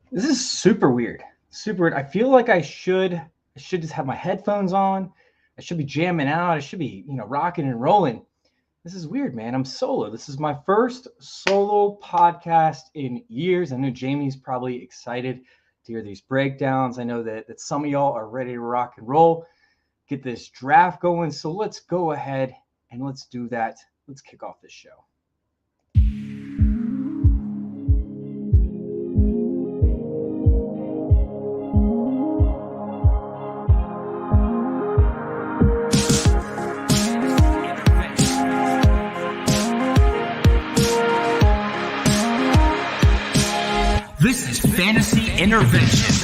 This is super weird. Super weird. I feel like I should just have my headphones on. I should be jamming out. I should be, rocking and rolling. This is weird, man. I'm solo. This is my first solo podcast in years. I know Jamie's probably excited to hear these breakdowns. I know that some of y'all are ready to rock and roll, get this draft going. So let's go ahead and let's do that. Let's kick off this show. This is Fantasy Intervention.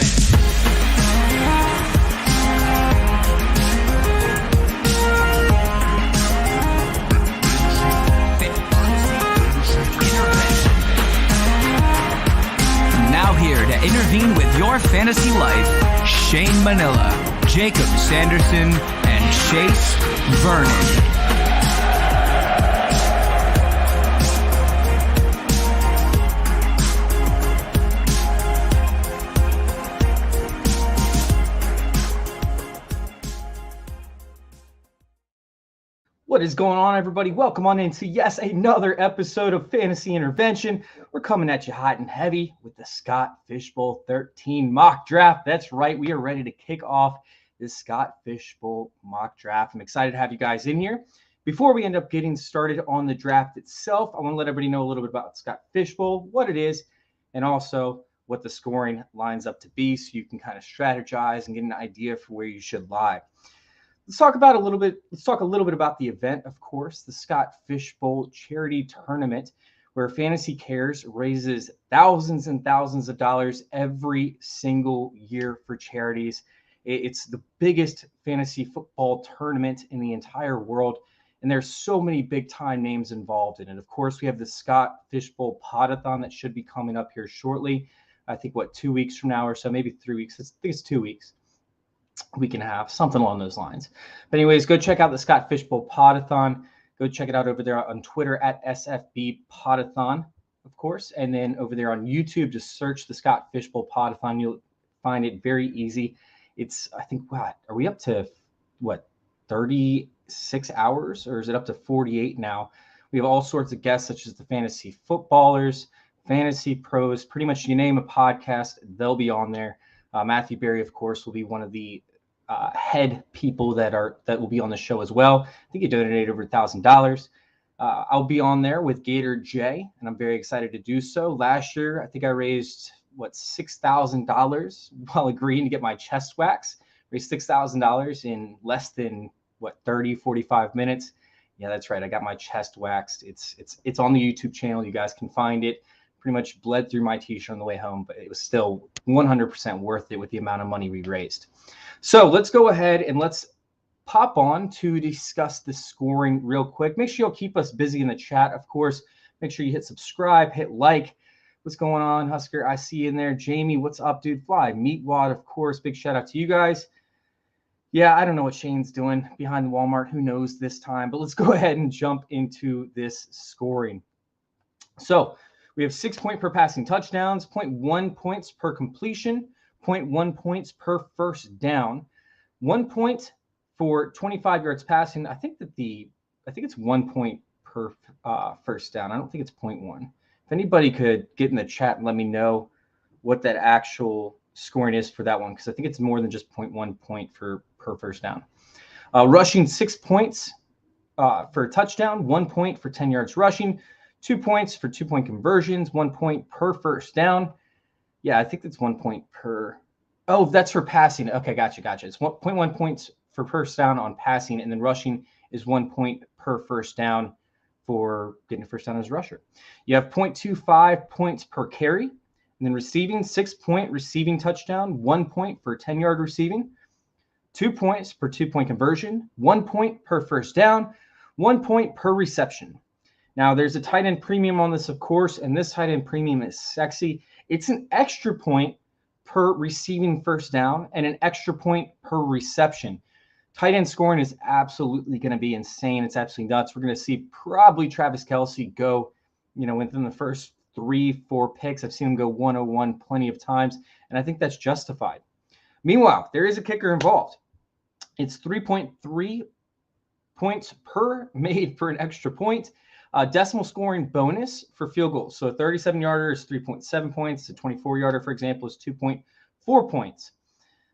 Now here to intervene with your fantasy life, Shane Manila, Jacob Sanderson, and Chase Vernon. What is going on, everybody? Welcome on into another episode of Fantasy Intervention. We're coming at you hot and heavy with the Scott Fishbowl 13 mock draft. That's right, we are ready to kick off this Scott Fishbowl mock draft. I'm excited to have you guys in here. Before we end up getting started on the draft itself, I want to let everybody know a little bit about Scott Fishbowl, what it is, and also what the scoring lines up to be, so you can kind of strategize and get an idea for where you should lie. Let's talk a little bit about the event, of course, the Scott Fishbowl charity tournament, where Fantasy Cares raises thousands and thousands of dollars every single year for charities. It's the biggest fantasy football tournament in the entire world, and there's so many big-time names involved in it. Of course, we have the Scott Fishbowl Podathon that should be coming up here shortly. I think, 2 weeks from now or so, maybe 3 weeks. I think it's 2 weeks. We can have something along those lines. But anyways, go check out the Scott Fishbowl Podathon. Go check it out over there on Twitter at SFB Podathon, of course. And then over there on YouTube, just search the Scott Fishbowl Podathon. You'll find it very easy. It's, I think, are we up to, 36 hours? Or is it up to 48 now? We have all sorts of guests, such as the fantasy footballers, fantasy pros, pretty much you name a podcast, they'll be on there. Matthew Berry, of course, will be one of the head people that will be on the show as well. I think he donated over $1,000. I'll be on there with Gator J, and I'm very excited to do so. Last year, I think I raised $6,000 while agreeing to get my chest wax. Raised $6,000 in less than 45 minutes. Yeah, that's right. I got my chest waxed. It's on the YouTube channel. You guys can find it. Pretty much bled through my t-shirt on the way home, but it was still 100% worth it with the amount of money we raised. So let's go ahead and let's pop on to discuss the scoring real quick. Make sure you'll keep us busy in the chat, of course. Make sure you hit subscribe, hit like. What's going on, Husker? I see you in there. Jamie, what's up, dude? Fly, Meatwad, of course. Big shout out to you guys. Yeah, I don't know what Shane's doing behind the Walmart. Who knows this time? But let's go ahead and jump into this scoring. So we have 6 points per passing touchdowns, 0.1 points per completion, 0.1 points per first down, 1 point for 25 yards passing. I think it's 1 point per first down. I don't think it's 0.1. If anybody could get in the chat and let me know what that actual scoring is for that one, because I think it's more than just 0.1 point per first down. Rushing 6 points for a touchdown, 1 point for 10 yards rushing, 2 points for 2-point conversions, 1 point per first down. Yeah, I think that's 1 point per. Oh, that's for passing. Okay, gotcha. It's 1.1 points for first down on passing, and then rushing is 1 point per first down for getting a first down as a rusher. You have 0.25 points per carry, and then receiving 6 point receiving touchdown, 1 point for 10-yard receiving, 2 points per 2-point conversion, 1 point per first down, 1 point per reception. Now, there's a tight end premium on this, of course, and this tight end premium is sexy. It's an extra point per receiving first down and an extra point per reception. Tight end scoring is absolutely going to be insane. It's absolutely nuts. We're going to see probably Travis Kelce go, within the first 3-4 picks. I've seen him go 101 plenty of times, and I think that's justified. Meanwhile, there is a kicker involved. It's 3.3 points per made for an extra point. Decimal scoring bonus for field goals. So a 37-yarder is 3.7 points. A 24-yarder, for example, is 2.4 points.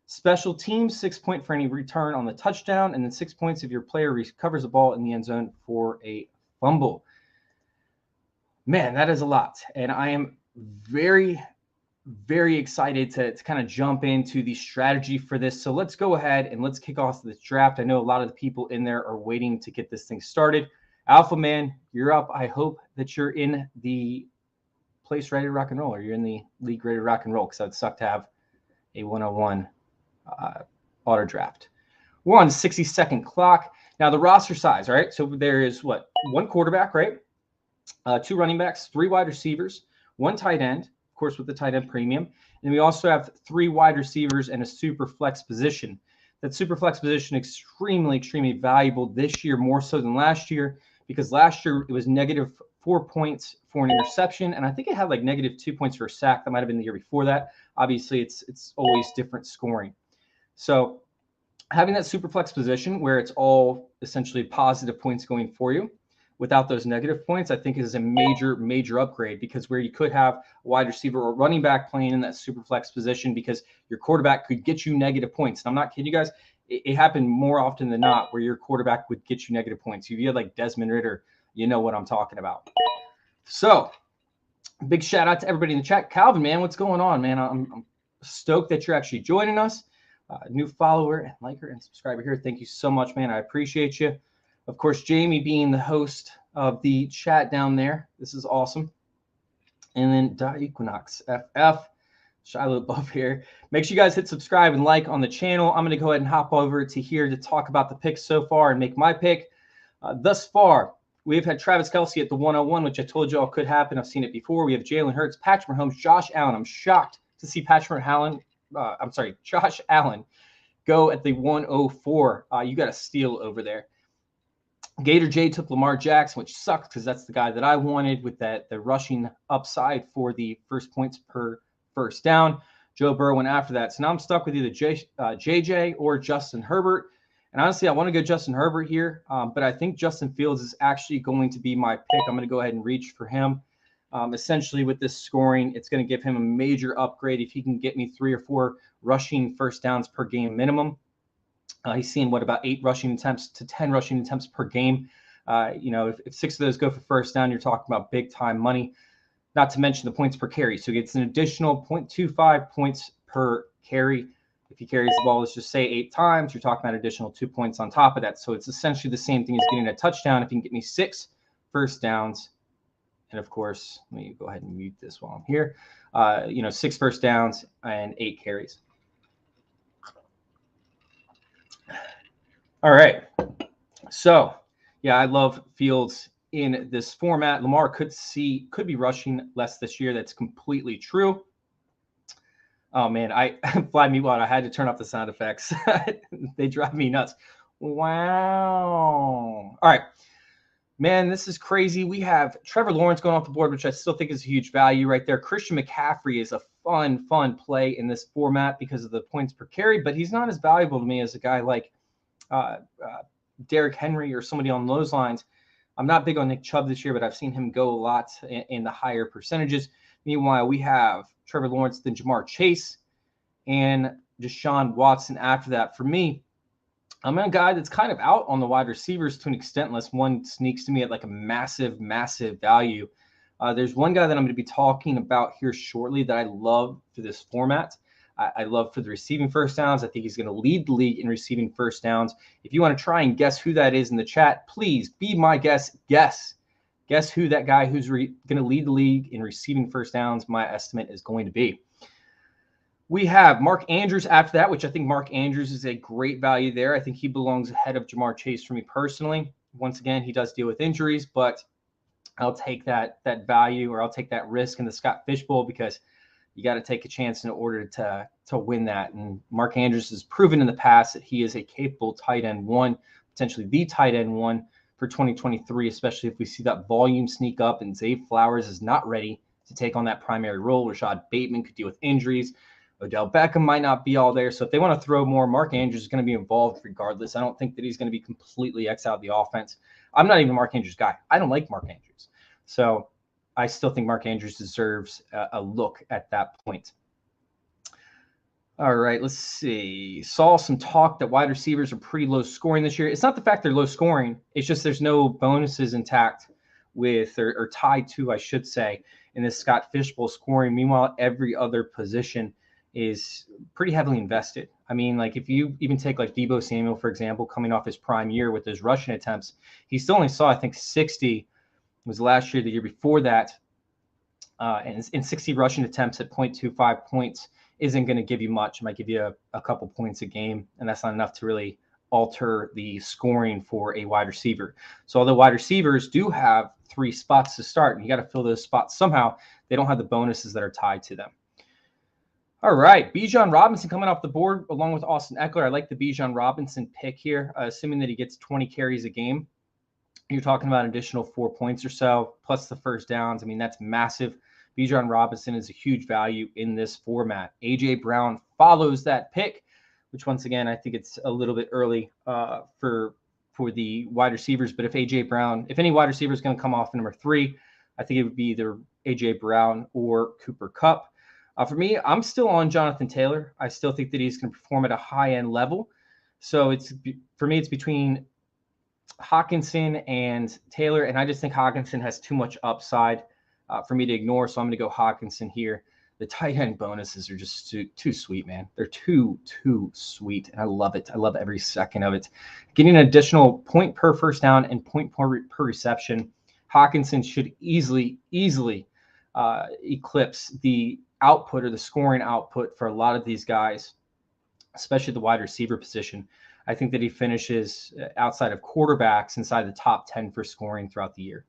Special teams, 6 points for any return on the touchdown, and then 6 points if your player recovers the ball in the end zone for a fumble. Man, that is a lot. And I am very, very excited to kind of jump into the strategy for this. So let's go ahead and let's kick off this draft. I know a lot of the people in there are waiting to get this thing started. Alpha Man, you're up. I hope that you're in the place ready to rock and roll, or you're in the league ready to rock and roll, because that would suck to have a 101 auto draft. We're on the 60-second clock. Now, the roster size, all right? So there is what? One quarterback, right? 2 running backs, 3 wide receivers, 1 tight end, of course, with the tight end premium. And we also have 3 wide receivers and a super flex position. That super flex position extremely, extremely valuable this year, more so than last year, because last year it was -4 points for an interception, and I think it had like -2 points for a sack. That might have been the year before that. Obviously, it's always different scoring. So having that super flex position where it's all essentially positive points going for you without those negative points, I think is a major, major upgrade, because where you could have a wide receiver or running back playing in that super flex position because your quarterback could get you negative points. And I'm not kidding you guys. It happened more often than not where your quarterback would get you negative points. If you had like Desmond Ridder, you know what I'm talking about. So big shout out to everybody in the chat. Calvin, man, what's going on, man? I'm stoked that you're actually joining us. New follower and liker and subscriber here. Thank you so much, man. I appreciate you. Of course, Jamie being the host of the chat down there. This is awesome. And then Equinox FF, Shiloh Buff here. Make sure you guys hit subscribe and like on the channel. I'm going to go ahead and hop over to here to talk about the picks so far and make my pick. Thus far, we've had Travis Kelce at the 101, which I told you all could happen. I've seen it before. We have Jalen Hurts, Patrick Mahomes, Josh Allen. I'm shocked to see Josh Allen go at the 104. You got a steal over there. Gator J took Lamar Jackson, which sucks because that's the guy that I wanted with the rushing upside for the first points per first down. Joe Burrow went after that. So now I'm stuck with either JJ or Justin Herbert. And honestly, I want to go Justin Herbert here, but I think Justin Fields is actually going to be my pick. I'm going to go ahead and reach for him. Essentially, with this scoring, it's going to give him a major upgrade if he can get me 3 or 4 rushing first downs per game minimum. He's seeing about 8 rushing attempts to 10 rushing attempts per game. If 6 of those go for first down, you're talking about big time money, not to mention the points per carry. So he gets an additional 0.25 points per carry. If he carries the ball, let's just say 8 times, you're talking about additional 2 points on top of that. So it's essentially the same thing as getting a touchdown if you can get me 6 first downs. And of course, let me go ahead and mute this while I'm here. 6 first downs and 8 carries. All right. So, yeah, I love Fields in this format. Lamar could be rushing less this year. That's completely true. Oh, man, fly me wild. I had to turn off the sound effects. They drive me nuts. Wow. All right. Man, this is crazy. We have Trevor Lawrence going off the board, which I still think is a huge value right there. Christian McCaffrey is a fun play in this format because of the points per carry, but he's not as valuable to me as a guy like Derrick Henry or somebody on those lines. I'm not big on Nick Chubb this year, but I've seen him go a lot in the higher percentages. Meanwhile, we have Trevor Lawrence, then Jamar Chase, and Deshaun Watson after that. For me, I'm a guy that's kind of out on the wide receivers to an extent, unless one sneaks to me at like a massive, massive value. There's one guy that I'm going to be talking about here shortly that I love for this format. I love for the receiving first downs. I think he's going to lead the league in receiving first downs. If you want to try and guess who that is in the chat, please be my guest. Guess who that guy who's going to lead the league in receiving first downs, my estimate, is going to be. We have Mark Andrews after that, which I think Mark Andrews is a great value there. I think he belongs ahead of Jamar Chase for me personally. Once again, he does deal with injuries, but I'll take that value, or I'll take that risk in the Scott Fish Bowl, because you got to take a chance in order to win that. And Mark Andrews has proven in the past that he is a capable tight end 1, potentially the tight end 1 for 2023, especially if we see that volume sneak up and Zay Flowers is not ready. to take on that primary role. Rashad Bateman could deal with injuries. Odell Beckham might not be all there. So if they want to throw more, Mark Andrews is going to be involved regardless. I don't think that he's going to be completely X out of the offense. I'm not even a Mark Andrews guy. I don't like Mark Andrews. So I still think Mark Andrews deserves a look at that point. All right, let's see. Saw some talk that wide receivers are pretty low scoring this year. It's not the fact they're low scoring. It's just there's no bonuses intact with or tied to, I should say, in this Scott Fishbowl scoring. Meanwhile, every other position is pretty heavily invested. I mean, like if you even take like Deebo Samuel, for example, coming off his prime year with those rushing attempts, he still only saw, I think, 60 was last year, the year before that. And 60 rushing attempts at 0.25 points isn't going to give you much. It might give you a couple points a game, and that's not enough to really alter the scoring for a wide receiver. So although wide receivers do have 3 spots to start, and you got to fill those spots somehow, they don't have the bonuses that are tied to them. All right, Bijan Robinson coming off the board along with Austin Eckler. I like the Bijan Robinson pick here, assuming that he gets 20 carries a game. You're talking about an additional 4 points or so, plus the first downs. I mean, that's massive. Bijan Robinson is a huge value in this format. A.J. Brown follows that pick, which once again, I think it's a little bit early for the wide receivers. But if A.J. Brown, if any wide receiver is going to come off number 3, I think it would be either A.J. Brown or Cooper Kupp. For me, I'm still on Jonathan Taylor. I still think that he's going to perform at a high-end level. So for me, it's between Hockenson and Taylor, and I just think Hockenson has too much upside for me to ignore, so I'm going to go Hockenson here. The tight end bonuses are just too sweet, man. They're too sweet, and I love it. I love every second of it. Getting an additional point per first down and point per reception, Hockenson should easily eclipse the output or the scoring output for a lot of these guys, especially the wide receiver position. I think that he finishes outside of quarterbacks inside the top 10 for scoring throughout the year.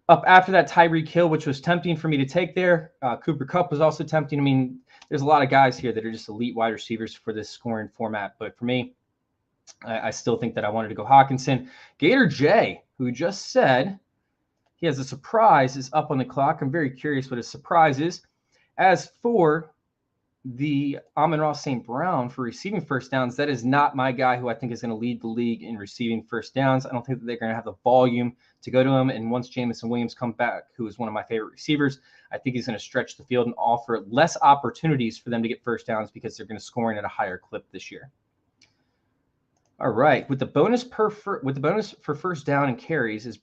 Up after that, Tyreek Hill, which was tempting for me to take there. Cooper Kupp was also tempting. I mean, there's a lot of guys here that are just elite wide receivers for this scoring format. But for me, I still think that I wanted to go Hockenson. Gator J, who just said he has a surprise, is up on the clock. I'm very curious what his surprise is. As for the Amon-Ra St. Brown for receiving first downs, that is not my guy who I think is going to lead the league in receiving first downs. I don't think that they're going to have the volume to go to him. And once Jameson Williams comes back, who is one of my favorite receivers, I think he's going to stretch the field and offer less opportunities for them to get first downs because they're going to score at a higher clip this year. All right, with the bonus for first down and carries is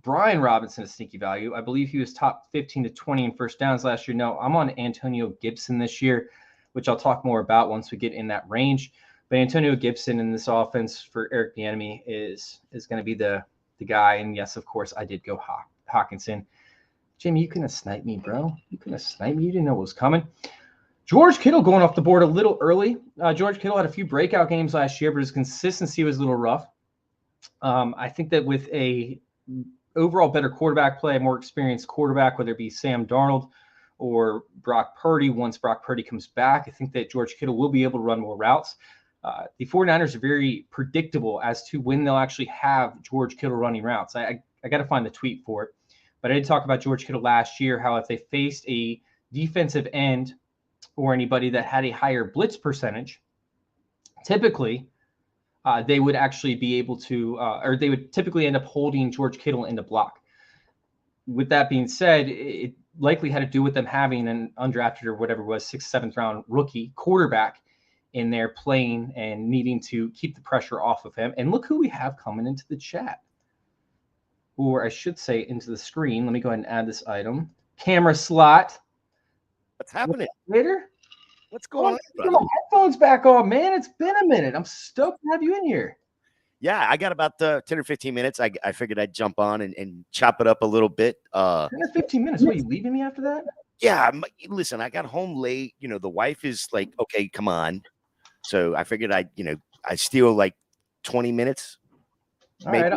Brian Robinson, a sneaky value. I believe he was top 15 to 20 in first downs last year. No, I'm on Antonio Gibson this year, which I'll talk more about once we get in that range. But Antonio Gibson in this offense for Eric Bieniemy is going to be the guy. And yes, of course, I did go Hockenson. Jamie, you couldn't have sniped me, bro. You couldn't have sniped me. You didn't know what was coming. George Kittle going off the board a little early. George Kittle had a few breakout games last year, but his consistency was a little rough. I think that with a overall better quarterback play, a more experienced quarterback, whether it be Sam Darnold or Brock Purdy, once Brock Purdy comes back, I think that George Kittle will be able to run more routes. The 49ers are very predictable as to when they'll actually have George Kittle running routes. I got to find the tweet for it. But I did talk about George Kittle last year, how if they faced a defensive end or anybody that had a higher blitz percentage, typically they would actually be able to, or they would typically end up holding George Kittle in the block. With that being said, it likely had to do with them having an undrafted or whatever it was, 6th, 7th round rookie quarterback in there playing and needing to keep the pressure off of him. And look who we have coming into the chat. Or I should say into the screen. Let me go ahead and add this item. Camera slot. What's happening? Later? What's going on? Get my headphones back on, man. It's been a minute. I'm stoked to have you in here. Yeah, I got about 10 or 15 minutes. I figured I'd jump on and chop it up a little bit. 10 or 15 minutes. What, are you leaving me after that? Yeah, listen, I got home late. You know, the wife is like, okay, come on. So I figured I steal like 20 minutes. All right,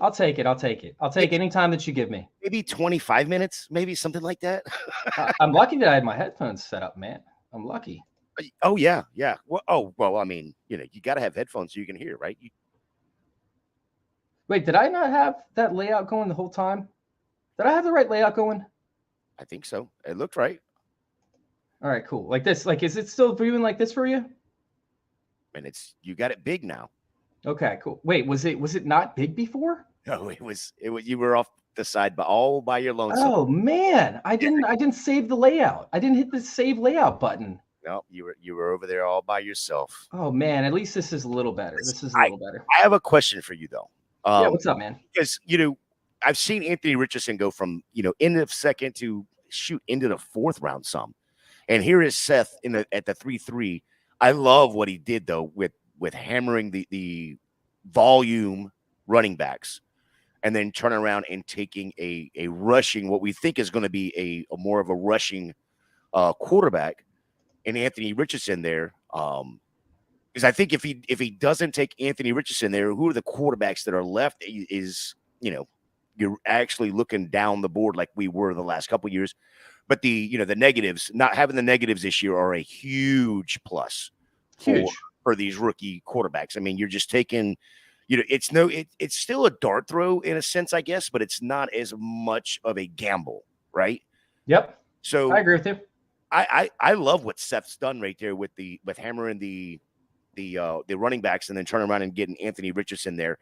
I'll take it. I'll take any time that you give me. Maybe 25 minutes, maybe something like that. I'm lucky that I had my headphones set up, man. I'm lucky. Oh, yeah. Well, I mean, you got to have headphones so you can hear, right? Wait, did I not have that layout going the whole time? Did I have the right layout going? I think so. It looked right. All right, cool. Like this. Like, is it still viewing like this for you? And you got it big now. Okay, cool. Wait, was it not big before? No, it was you were off the side all by your lonesome. Oh man, I didn't save the layout. I didn't hit the save layout button. No, you were over there all by yourself. Oh man, at least this is a little better. This is a little better. I have a question for you though. Yeah, what's up, man? Because I've seen Anthony Richardson go from end of second to shoot into the fourth round some, and here is Seth at the 3-3. I love what he did though with hammering the volume running backs, and then turning around and taking a rushing, what we think is going to be a more of a rushing quarterback, and Anthony Richardson there. Because I think if he doesn't take Anthony Richardson there, who are the quarterbacks that are left? Is you're actually looking down the board like we were the last couple of years. But the negatives, not having the negatives this year are a huge plus for these rookie quarterbacks. I mean, you're just taking, it's still a dart throw in a sense, I guess, but it's not as much of a gamble, right? Yep. So I agree with you. I love what Seth's done right there with hammering the running backs and then turning around and getting Anthony Richardson there.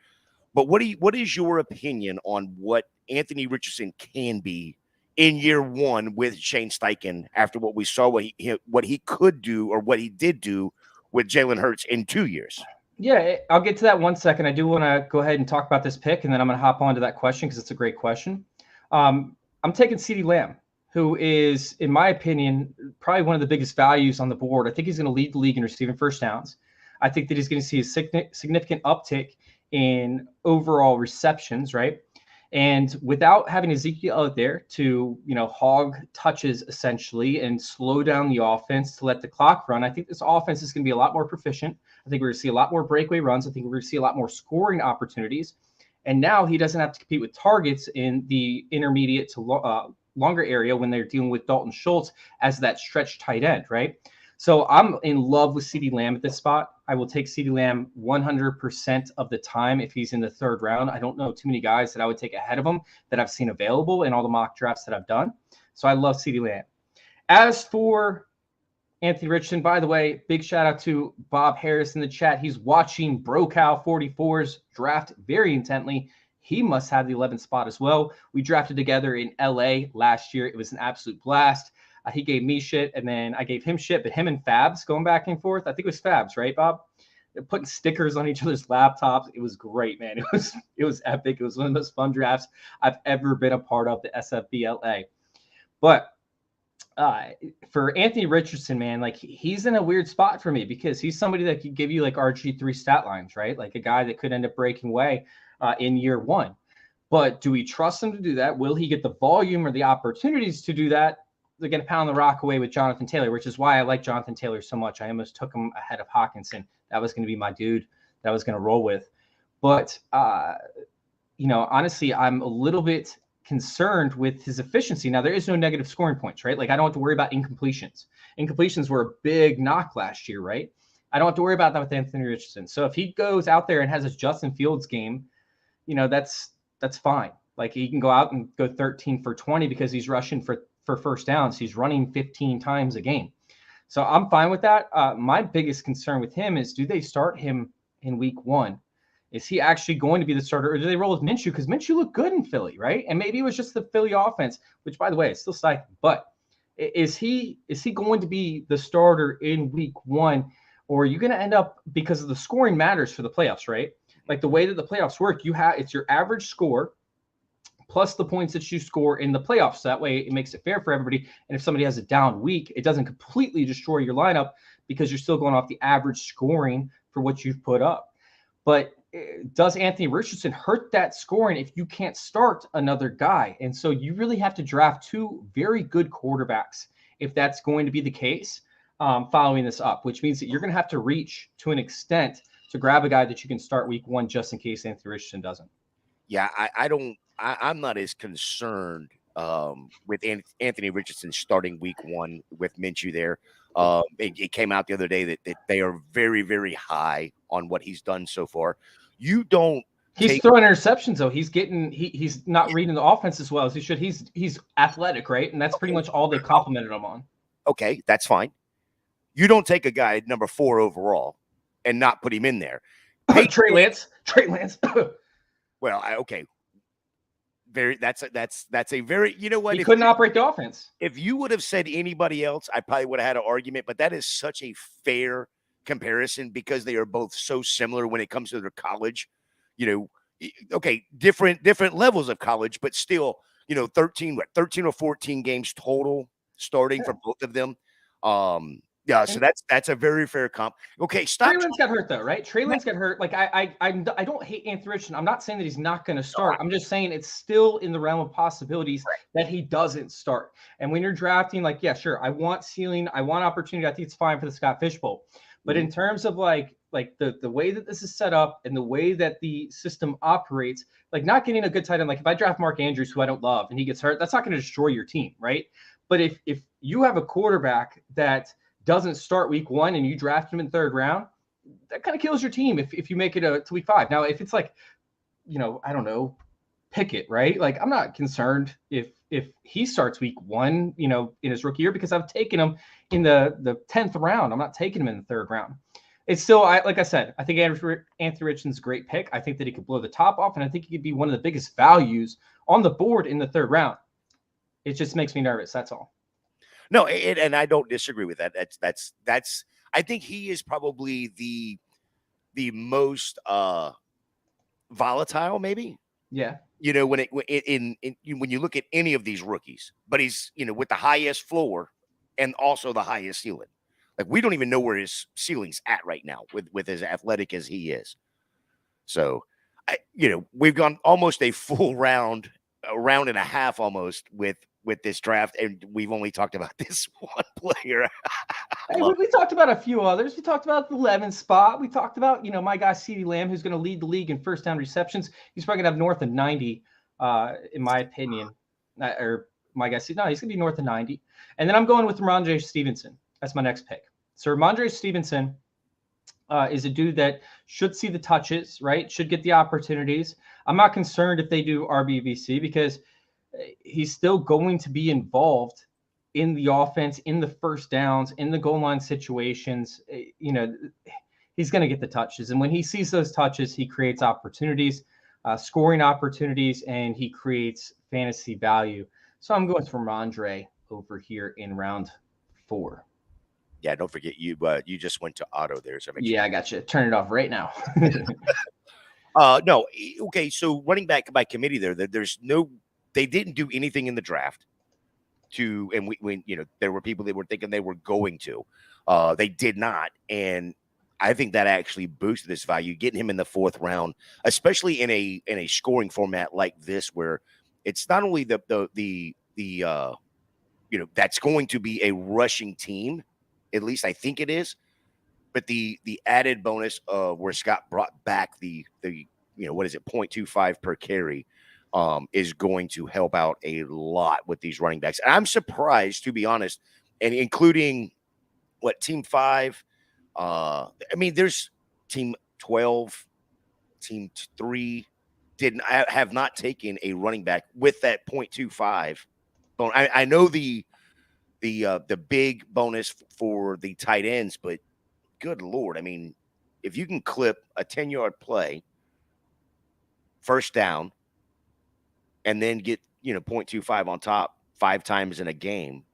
But what is your opinion on what Anthony Richardson can be in year one with Shane Steichen after what we saw, what he could do or what he did do with Jalen Hurts in 2 years? Yeah, I'll get to that 1 second. I do want to go ahead and talk about this pick, and then I'm going to hop on to that question because it's a great question. I'm taking CeeDee Lamb, who is, in my opinion, probably one of the biggest values on the board. I think he's going to lead the league in receiving first downs. I think that he's going to see a significant uptick in overall receptions, right? And without having Ezekiel out there to, hog touches essentially and slow down the offense to let the clock run, I think this offense is going to be a lot more proficient. I think we're going to see a lot more breakaway runs. I think we're going to see a lot more scoring opportunities. And now he doesn't have to compete with targets in the intermediate to longer area when they're dealing with Dalton Schultz as that stretch tight end, right? So I'm in love with CeeDee Lamb at this spot. I will take CeeDee Lamb 100% of the time if he's in the third round. I don't know too many guys that I would take ahead of him that I've seen available in all the mock drafts that I've done. So I love CeeDee Lamb. As for Anthony Richardson, by the way, big shout out to Bob Harris in the chat. He's watching BroCow 44's draft very intently. He must have the 11th spot as well. We drafted together in LA last year. It was an absolute blast. He gave me shit, and then I gave him shit. But him and Fabs going back and forth. I think it was Fabs, right, Bob? They're putting stickers on each other's laptops. It was great, man. It was epic. It was one of the most fun drafts I've ever been a part of, the SFBLA. But for Anthony Richardson, man, like he's in a weird spot for me because he's somebody that could give you like RG3 stat lines, right? Like a guy that could end up breaking away in year one. But do we trust him to do that? Will he get the volume or the opportunities to do that? They're going to pound the rock away with Jonathan Taylor, which is why I like Jonathan Taylor so much. I almost took him ahead of Hawkinson. That was going to be my dude that I was going to roll with. But, honestly, I'm a little bit concerned with his efficiency. Now, there is no negative scoring points, right? Like, I don't have to worry about incompletions. Incompletions were a big knock last year, right? I don't have to worry about that with Anthony Richardson. So if he goes out there and has his Justin Fields game, that's fine. Like, he can go out and go 13 for 20 because he's rushing for first downs. He's running 15 times a game. So I'm fine with that. My biggest concern with him is, do they start him in week one? Is he actually going to be the starter, or do they roll with Minshew? Because Minshew looked good in Philly, right? And maybe it was just the Philly offense, which, by the way, is still Steichen. But is he going to be the starter in week one, or are you going to end up, because of the scoring matters for the playoffs, right? Like the way that the playoffs work, it's your average score plus the points that you score in the playoffs. That way it makes it fair for everybody. And if somebody has a down week, it doesn't completely destroy your lineup because you're still going off the average scoring for what you've put up. But does Anthony Richardson hurt that scoring if you can't start another guy? And so you really have to draft two very good quarterbacks if that's going to be the case following this up, which means that you're going to have to reach to an extent to grab a guy that you can start week one just in case Anthony Richardson doesn't. Yeah, I'm not as concerned with Anthony Richardson starting week one with Minshew there. It came out the other day that they are very, very high on what he's done so far. You don't He's throwing interceptions though. He's not reading the offense as well as he should. He's athletic, right? And that's pretty much all they complimented him on. Okay, that's fine. You don't take a guy number 4 overall and not put him in there. Trey Lance. Well, okay. That's a very, you know what? He couldn't operate the offense. If you would have said anybody else, I probably would have had an argument, but that is such a fair comparison because they are both so similar when it comes to their college. Okay, different levels of college, but still, 13 or 14 games total starting for both of them. Yeah, so that's a very fair comp. Okay, stop. Trey Lance got hurt though, right? Trey Lance got hurt. Like I don't hate Anthony Richardson. I'm not saying that he's not going to start. I'm just saying it's still in the realm of possibilities that he doesn't start. And when you're drafting, like, yeah, sure, I want ceiling, I want opportunity. I think it's fine for the Scott Fish Bowl. But in terms of like the way that this is set up and the way that the system operates, like not getting a good tight end, like if I draft Mark Andrews, who I don't love, and he gets hurt, that's not going to destroy your team, right? But if you have a quarterback that doesn't start week 1 and you draft him in 3rd round, that kind of kills your team if you make it to week 5. Now, if it's like, I don't know, Pickett, right? Like I'm not concerned if he starts week 1, in his rookie year, because I've taken him in the 10th round. I'm not taking him in the 3rd round. It's still, like I said, I think Anthony Richardson's a great pick. I think that he could blow the top off, and I think he could be one of the biggest values on the board in the 3rd round. It just makes me nervous. That's all. No, and I don't disagree with that. That's. I think he is probably the most volatile, maybe. Yeah. When you look at any of these rookies, but he's with the highest floor and also the highest ceiling. Like we don't even know where his ceiling's at right now with as athletic as he is. So, we've gone almost a full round, a round and a half almost with this draft, and we've only talked about this one player. Hey, we talked about a few others. We talked about the 11th spot. We talked about, my guy CeeDee Lamb, who's going to lead the league in first down receptions. He's probably going to have north of 90, in my opinion. Or my guy, he's going to be north of 90. And then I'm going with Ramondre Stevenson. That's my next pick. So Ramondre Stevenson is a dude that should see the touches, right? Should get the opportunities. I'm not concerned if they do RBVC because he's still going to be involved in the offense, in the first downs, in the goal line situations. He's going to get the touches. And when he sees those touches, he creates opportunities, scoring opportunities, and he creates fantasy value. So I'm going for Ramondre over here in round 4. Yeah, don't forget you just went to auto there. So I got you. Turn it off right now. No. Okay. So running back by committee they didn't do anything in the draft and when there were people that were thinking they were going to, they did not. And I think that actually boosted this value, getting him in the 4th round, especially in a scoring format like this, where it's not only the that's going to be a rushing team, at least I think it is, but the added bonus of where Scott brought back the 0.25 per carry is going to help out a lot with these running backs. And I'm surprised, to be honest, and including team 5. There's team 12, team 3 have not taken a running back with that 0.25. I know the big bonus for the tight ends, but good Lord. If you can clip a 10-yard play, first down, and then get 0.25 on top 5 times in a game,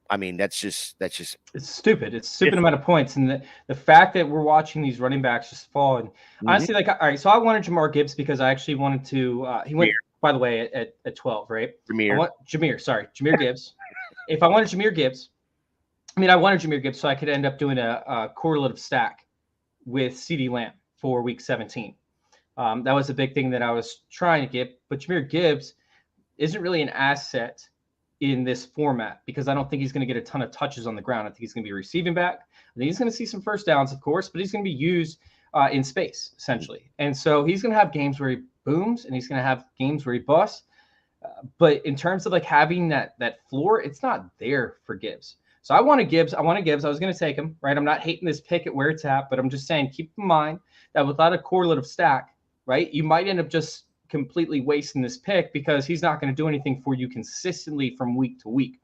that's just it's stupid. It's stupid amount of points, and the fact that we're watching these running backs just fall. And honestly, all right, so I wanted Jahmyr Gibbs because I actually wanted to. He went, by the way, at 12, right? Jahmyr Gibbs. If I wanted Jahmyr Gibbs, I wanted Jahmyr Gibbs so I could end up doing a correlative stack with CeeDee Lamb for week 17. That was a big thing that I was trying to get, but Jahmyr Gibbs isn't really an asset in this format because I don't think he's going to get a ton of touches on the ground. I think he's going to be a receiving back. I think he's going to see some first downs, of course, but he's going to be used in space, essentially. And so he's going to have games where he booms and he's going to have games where he busts. But in terms of having that floor, it's not there for Gibbs. So I wanted Gibbs. I was going to take him, right? I'm not hating this pick at where it's at, but I'm just saying keep in mind that without a correlative stack, right? You might end up just completely wasting this pick because he's not going to do anything for you consistently from week to week.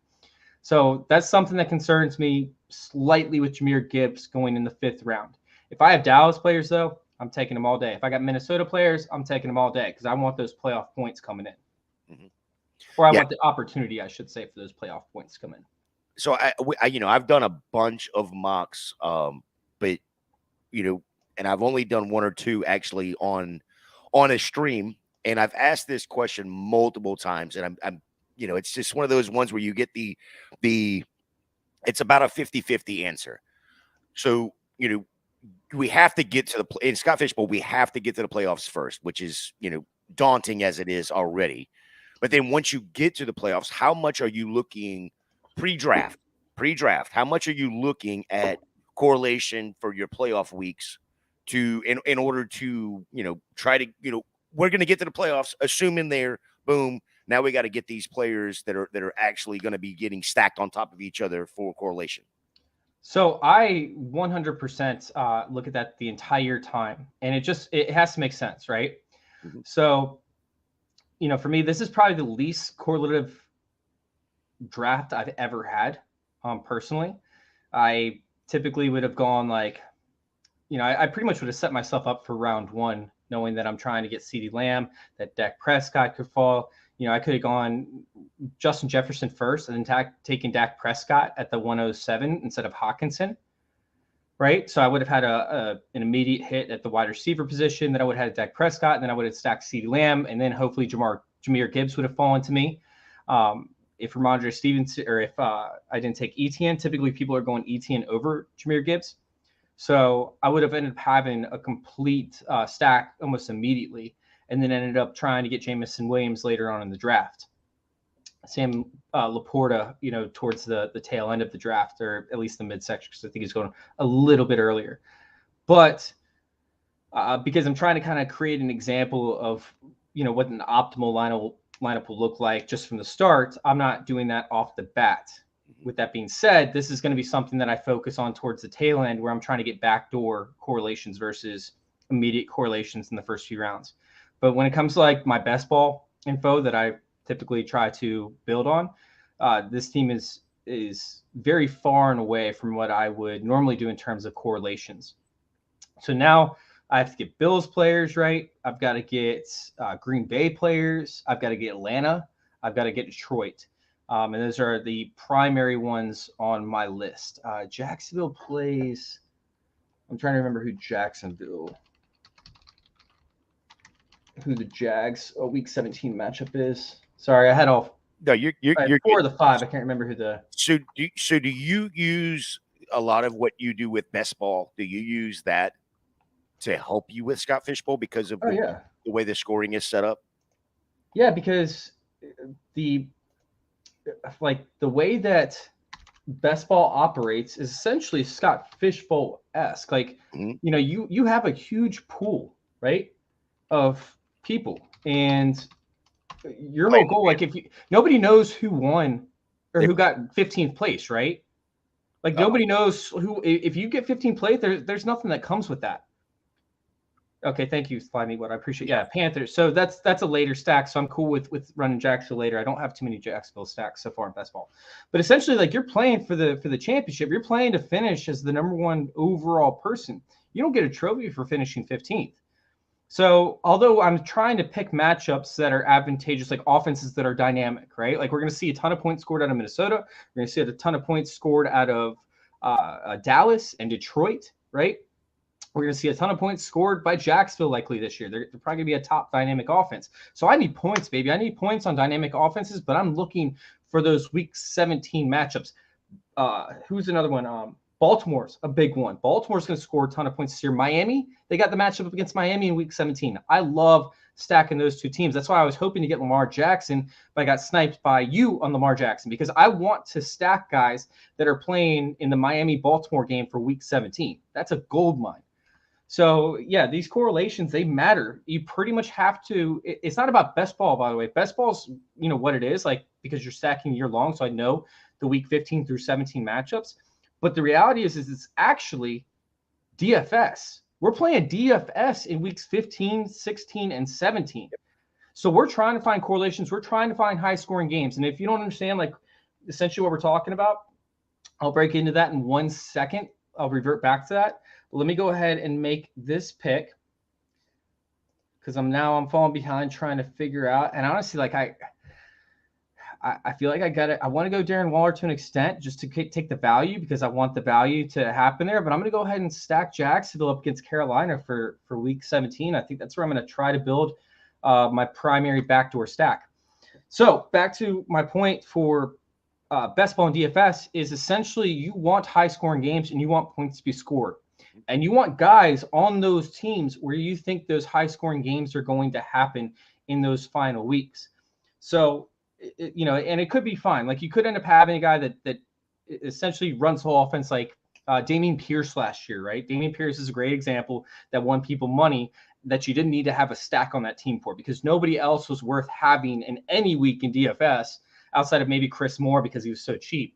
So that's something that concerns me slightly with Jahmyr Gibbs going in the 5th round. If I have Dallas players, though, I'm taking them all day. If I got Minnesota players, I'm taking them all day because I want those playoff points coming in. Mm-hmm. Or I want the opportunity, I should say, for those playoff points to come in. So I've done a bunch of mocks, but and I've only done 1 or 2 actually on a stream, and I've asked this question multiple times, and I'm it's just one of those ones where you get the it's about a 50-50 answer. So we have to get to in Scott Fish Bowl, we have to get to the playoffs first, which is daunting as it is already. But then once you get to the playoffs, how much are you looking pre-draft? How much are you looking at correlation for your playoff weeks in order to try to we're going to get to the playoffs, assuming they're boom. Now we got to get these players that are actually going to be getting stacked on top of each other for correlation. So I 100% look at that the entire time, and it has to make sense, right? Mm-hmm. So, for me, this is probably the least correlative draft I've ever had. Personally, I typically would have gone I pretty much would have set myself up for round 1, knowing that I'm trying to get CeeDee Lamb, that Dak Prescott could fall. I could have gone Justin Jefferson first and then taken Dak Prescott at the 107 instead of Hawkinson, right? So I would have had an immediate hit at the wide receiver position. Then I would have had Dak Prescott, and then I would have stacked CeeDee Lamb, and then hopefully Jahmyr Gibbs would have fallen to me. If Ramondre Stevenson, or if I didn't take Etienne, typically people are going Etienne over Jahmyr Gibbs. So I would have ended up having a complete stack almost immediately, and then ended up trying to get Jameson Williams later on in the draft. Sam Laporta, towards the tail end of the draft, or at least the midsection, because I think he's going a little bit earlier. But because I'm trying to kind of create an example of, what an optimal lineup will look like just from the start, I'm not doing that off the bat. With that being said, this is going to be something that I focus on towards the tail end, where I'm trying to get backdoor correlations versus immediate correlations in the first few rounds. But when it comes to my best ball info that I typically try to build on, this team is very far and away from what I would normally do in terms of correlations. So now I have to get Bills players right. I've got to get Green Bay players. I've got to get Atlanta. I've got to get Detroit. And those are the primary ones on my list. Jacksonville plays. I'm trying to remember who the Jags week 17 matchup is. Sorry, I had all. No, you're 4 of the 5. I can't remember who the. So do you use a lot of what you do with best ball? Do you use that to help you with Scott Fish Bowl because of the way the scoring is set up? Yeah, because the way that best ball operates is essentially Scott Fish Bowl-esque. You have a huge pool, right, of people, and your whole goal, nobody knows who won or who got 15th place, right? Nobody knows who. If you get 15th place, there's nothing that comes with that. Okay, thank you, Slimy. What I appreciate. Yeah, Panthers. So that's a later stack. So I'm cool with running Jacksonville later. I don't have too many Jacksonville stacks so far in best ball. But essentially, you're playing for the championship. You're playing to finish as the number 1 overall person. You don't get a trophy for finishing 15th. So although I'm trying to pick matchups that are advantageous, offenses that are dynamic, right? We're going to see a ton of points scored out of Minnesota. We're going to see a ton of points scored out of Dallas and Detroit, right? We're going to see a ton of points scored by Jacksonville likely this year. They're probably going to be a top dynamic offense. So I need points, baby. I need points on dynamic offenses, but I'm looking for those week 17 matchups. Who's another one? Baltimore's a big one. Baltimore's going to score a ton of points this year. Miami, they got the matchup up against Miami in week 17. I love stacking those 2 teams. That's why I was hoping to get Lamar Jackson, but I got sniped by you on Lamar Jackson because I want to stack guys that are playing in the Miami-Baltimore game for week 17. That's a gold mine. So, yeah, these correlations, they matter. You pretty much have to – it's not about best ball, by the way. Best ball's, what it is, because you're stacking year long, so I know the week 15 through 17 matchups. But the reality is it's actually DFS. We're playing DFS in weeks 15, 16, and 17. So we're trying to find correlations. We're trying to find high-scoring games. And if you don't understand, like, essentially what we're talking about, I'll break into that in 1 second. I'll revert back to that. But let me go ahead and make this pick because I'm falling behind trying to figure out. And honestly, like I feel like I want to go Darren Waller to an extent just to take the value because I want the value to happen there. But I'm going to go ahead and stack Jacksonville up against Carolina for week 17. I think that's where I'm going to try to build my primary backdoor stack. So back to my point for best ball and DFS is essentially you want high scoring games and you want points to be scored. And you want guys on those teams where you think those high scoring games are going to happen in those final weeks. So, and it could be fine. Like you could end up having a guy that essentially runs the whole offense like Dameon Pierce last year, right? Dameon Pierce is a great example that won people money that you didn't need to have a stack on that team for because nobody else was worth having in any week in DFS outside of maybe Chris Moore because he was so cheap.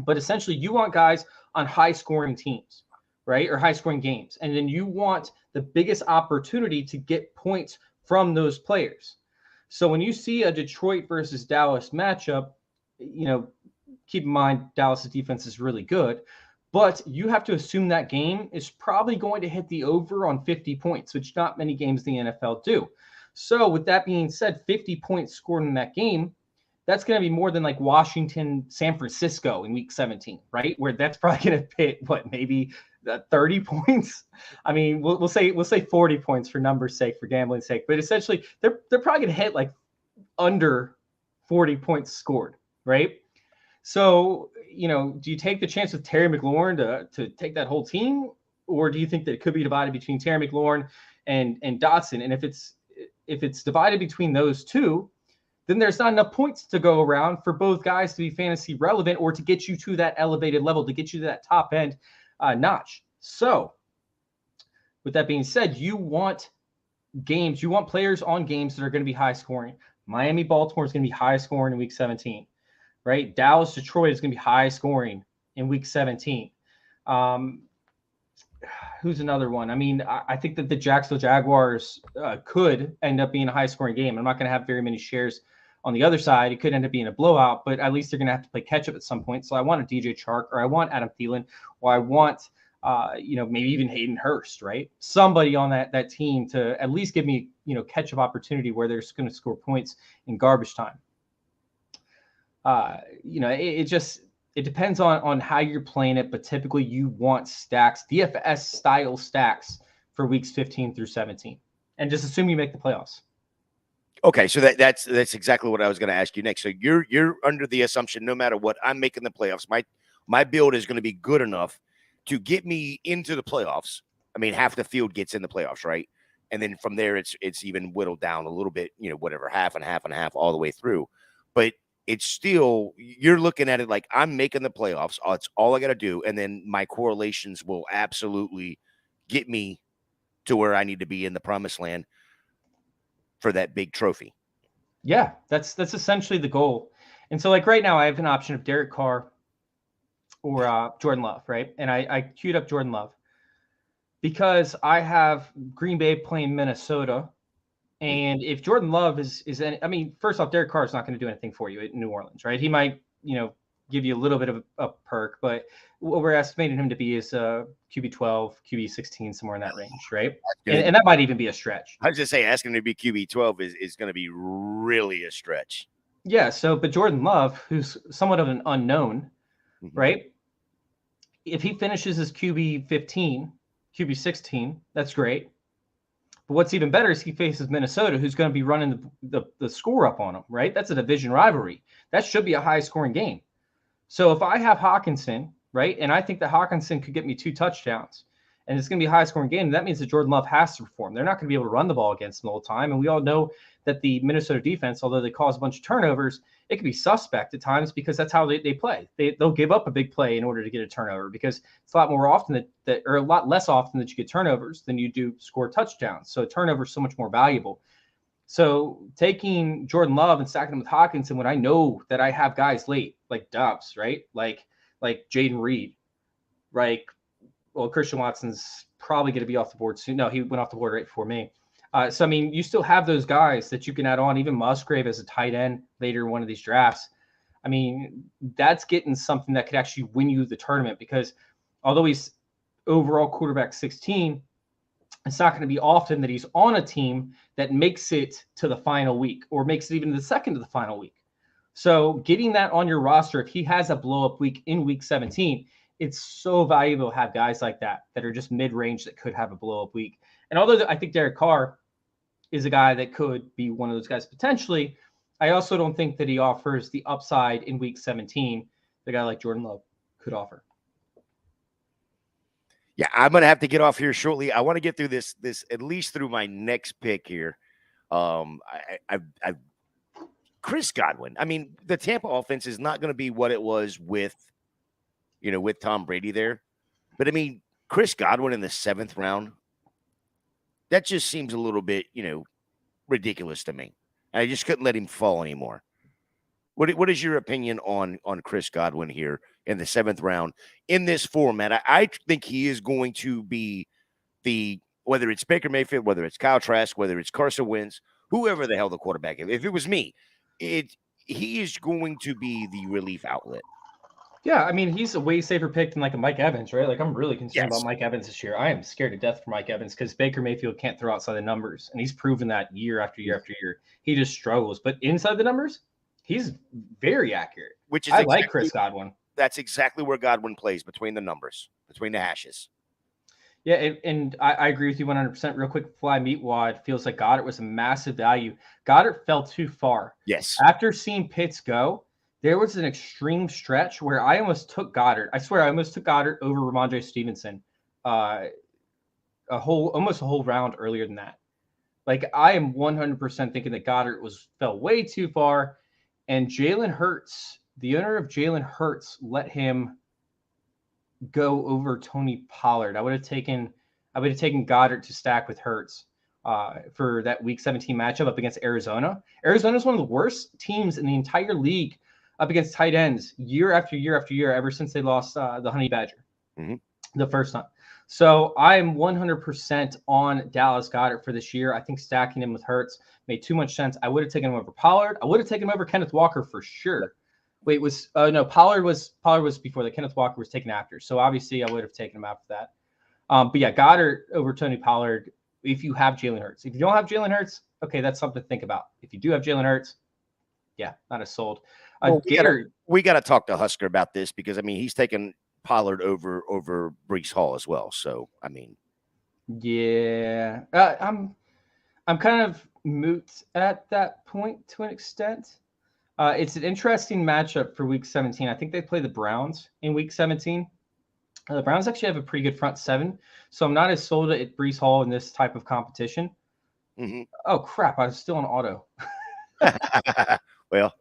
But essentially you want guys on high scoring teams, right? Or high scoring games. And then you want the biggest opportunity to get points from those players. So when you see a Detroit versus Dallas matchup, keep in mind Dallas's defense is really good, but you have to assume that game is probably going to hit the over on 50 points, which not many games in the NFL do. So with that being said, 50 points scored in that game, that's going to be more than like Washington, San Francisco in week 17, right? Where that's probably going to hit maybe 30 points. I mean, we'll say 40 points for numbers' sake, for gambling's sake, but essentially they're probably going to hit like under 40 points scored, right? So, do you take the chance with Terry McLaurin to take that whole team, or do you think that it could be divided between Terry McLaurin and Dotson? And if it's divided between those two, then there's not enough points to go around for both guys to be fantasy relevant or to get you to that elevated level, to get you to that top end notch. So with that being said, you want players on games that are going to be high scoring. Miami, Baltimore is going to be high scoring in week 17, right? Dallas, Detroit is going to be high scoring in week 17. Who's another one? I mean, I think that the Jacksonville Jaguars could end up being a high scoring game. I'm not going to have very many shares on the other side. It could end up being a blowout, but at least they're going to have to play catch up at some point. So I want a DJ Chark, or I want Adam Thielen, or I want, maybe even Hayden Hurst, right? Somebody on that team to at least give me, catch up opportunity where they're going to score points in garbage time. It depends on how you're playing it, but typically you want stacks, DFS style stacks for weeks 15 through 17, and just assume you make the playoffs. Okay, so that's exactly what I was going to ask you next. So you're under the assumption no matter what, I'm making the playoffs. My build is going to be good enough to get me into the playoffs. I mean, half the field gets in the playoffs, right? And then from there, it's even whittled down a little bit, whatever, half and half and half all the way through. But it's still, you're looking at it like I'm making the playoffs. It's all I got to do. And then my correlations will absolutely get me to where I need to be in the promised land for that big trophy. Yeah, that's essentially the goal. And so like right now I have an option of Derek Carr or Jordan Love, right? And I queued up Jordan Love because I have Green Bay playing Minnesota. And if Jordan Love first off, Derek Carr is not going to do anything for you in New Orleans, right? He might, give you a little bit of a perk, but what we're estimating him to be is QB 12, QB 16, somewhere in that range, right? And that might even be a stretch. I was just saying, asking him to be QB 12 is going to be really a stretch. Yeah. So, but Jordan Love, who's somewhat of an unknown, right? If he finishes as QB 15, QB 16, that's great. But what's even better is he faces Minnesota, who's going to be running the score up on him, right? That's a division rivalry. That should be a high-scoring game. So if I have Hawkinson, right, and I think that Hawkinson could get me 2 touchdowns, and it's going to be a high-scoring game, that means that Jordan Love has to perform. They're not going to be able to run the ball against him all the time, and we all know that the Minnesota defense, although they cause a bunch of turnovers, it can be suspect at times because that's how they play. They'll give up a big play in order to get a turnover because it's a lot more often or a lot less often that you get turnovers than you do score touchdowns. So a turnover is so much more valuable. So taking Jordan Love and stacking him with Hawkinson when I know that I have guys late, like Dobbs, right? Like Jaden Reed, Christian Watson's probably going to be off the board soon. No, he went off the board right before me. So, I mean, you still have those guys that you can add on, even Musgrave as a tight end later in one of these drafts. I mean, that's getting something that could actually win you the tournament because although he's overall quarterback 16, it's not going to be often that he's on a team that makes it to the final week or makes it even to the second to the final week. So getting that on your roster, if he has a blow-up week in week 17, it's so valuable to have guys like that are just mid-range that could have a blow-up week. And although I think Derek Carr is a guy that could be one of those guys potentially, I also don't think that he offers the upside in week 17 that a guy like Jordan Love could offer. Yeah, I'm going to have to get off here shortly. I want to get through this at least through my next pick here. Chris Godwin. I mean, the Tampa offense is not going to be what it was with Tom Brady there. But I mean, Chris Godwin in the 7th round, that just seems a little bit, ridiculous to me. I just couldn't let him fall anymore. What is your opinion on Chris Godwin here in the 7th round in this format? I think he is going to be whether it's Baker Mayfield, whether it's Kyle Trask, whether it's Carson Wentz, whoever the hell the quarterback is. If it was me, he is going to be the relief outlet. Yeah, I mean, he's a way safer pick than like a Mike Evans, right? Like, I'm really concerned about Mike Evans this year. I am scared to death for Mike Evans because Baker Mayfield can't throw outside the numbers, and he's proven that year after year after year. He just struggles. But inside the numbers, he's very accurate. Which is I like Chris Godwin. That's exactly where Godwin plays, between the numbers, between the hashes. Yeah, and I agree with you 100%. Real quick, Fly Meat Wad feels like Goddard was a massive value. Goddard fell too far. Yes. After seeing Pitts go, there was an extreme stretch where I almost took Goddard. I swear I almost took Goddard over Ramondre Stevenson almost a whole round earlier than that. Like, I am 100% thinking that Goddard fell way too far, and Jalen Hurts, the owner of Jalen Hurts, let him go over Tony Pollard. I would have taken Goddard to stack with Hurts for that week 17 matchup up against Arizona. Arizona is one of the worst teams in the entire league up against tight ends year after year after year ever since they lost the Honey Badger the first time. So I'm 100% on Dallas Goedert for this year. I think stacking him with Hurts made too much sense. I would have taken him over Pollard. I would have taken him over Kenneth Walker for sure. Wait, no, Pollard was before that. Kenneth Walker was taken after. So obviously I would have taken him after that. But yeah, Goddard over Tony Pollard if you have Jalen Hurts. If you don't have Jalen Hurts, okay, that's something to think about. If you do have Jalen Hurts, yeah, not as sold. We got to talk to Husker about this because, I mean, he's taken Pollard over Breece Hall as well. So, I mean. Yeah. I'm kind of moot at that point to an extent. It's an interesting matchup for week 17. I think they play the Browns in week 17. The Browns actually have a pretty good front seven, so I'm not as sold at Breece Hall in this type of competition. Mm-hmm. Oh, crap. I was still on auto. Well,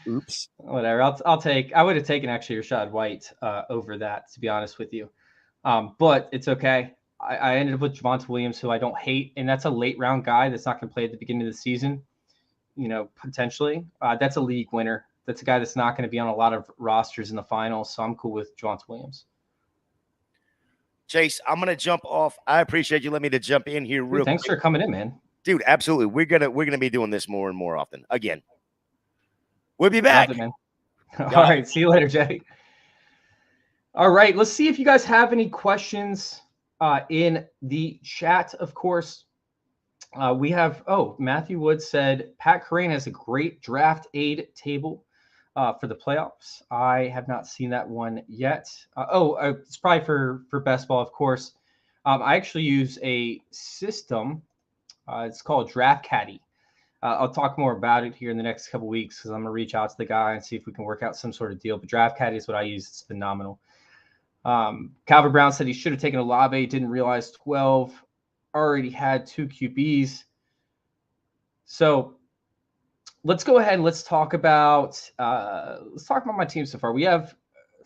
oops. Whatever. I would have taken actually Rachaad White over that, to be honest with you. But it's okay. I ended up with Javonte Williams, who I don't hate, and that's a late round guy that's not going to play at the beginning of the season, potentially. That's a league winner. That's a guy that's not going to be on a lot of rosters in the finals, so I'm cool with Javonte Williams. Chase, I'm going to jump off. I appreciate you letting me to jump in here real quick. Thanks for coming in, man. Dude, absolutely. We're gonna be doing this more and more often. Again. We'll be back. It, man. All right. See you later, Jay. All right. Let's see if you guys have any questions in the chat, of course. We have, Matthew Wood said, Pat Kerrane has a great draft aid table for the playoffs. I have not seen that one yet. It's probably for best ball, of course. I actually use a system. It's called Draft Caddy. I'll talk more about it here in the next couple weeks because I'm going to reach out to the guy and see if we can work out some sort of deal. But Draft Caddy is what I use. It's phenomenal. Calvin Brown said he should have taken Olave, didn't realize 12 already had 2 QBs. So let's go ahead and let's talk about my team so far. We have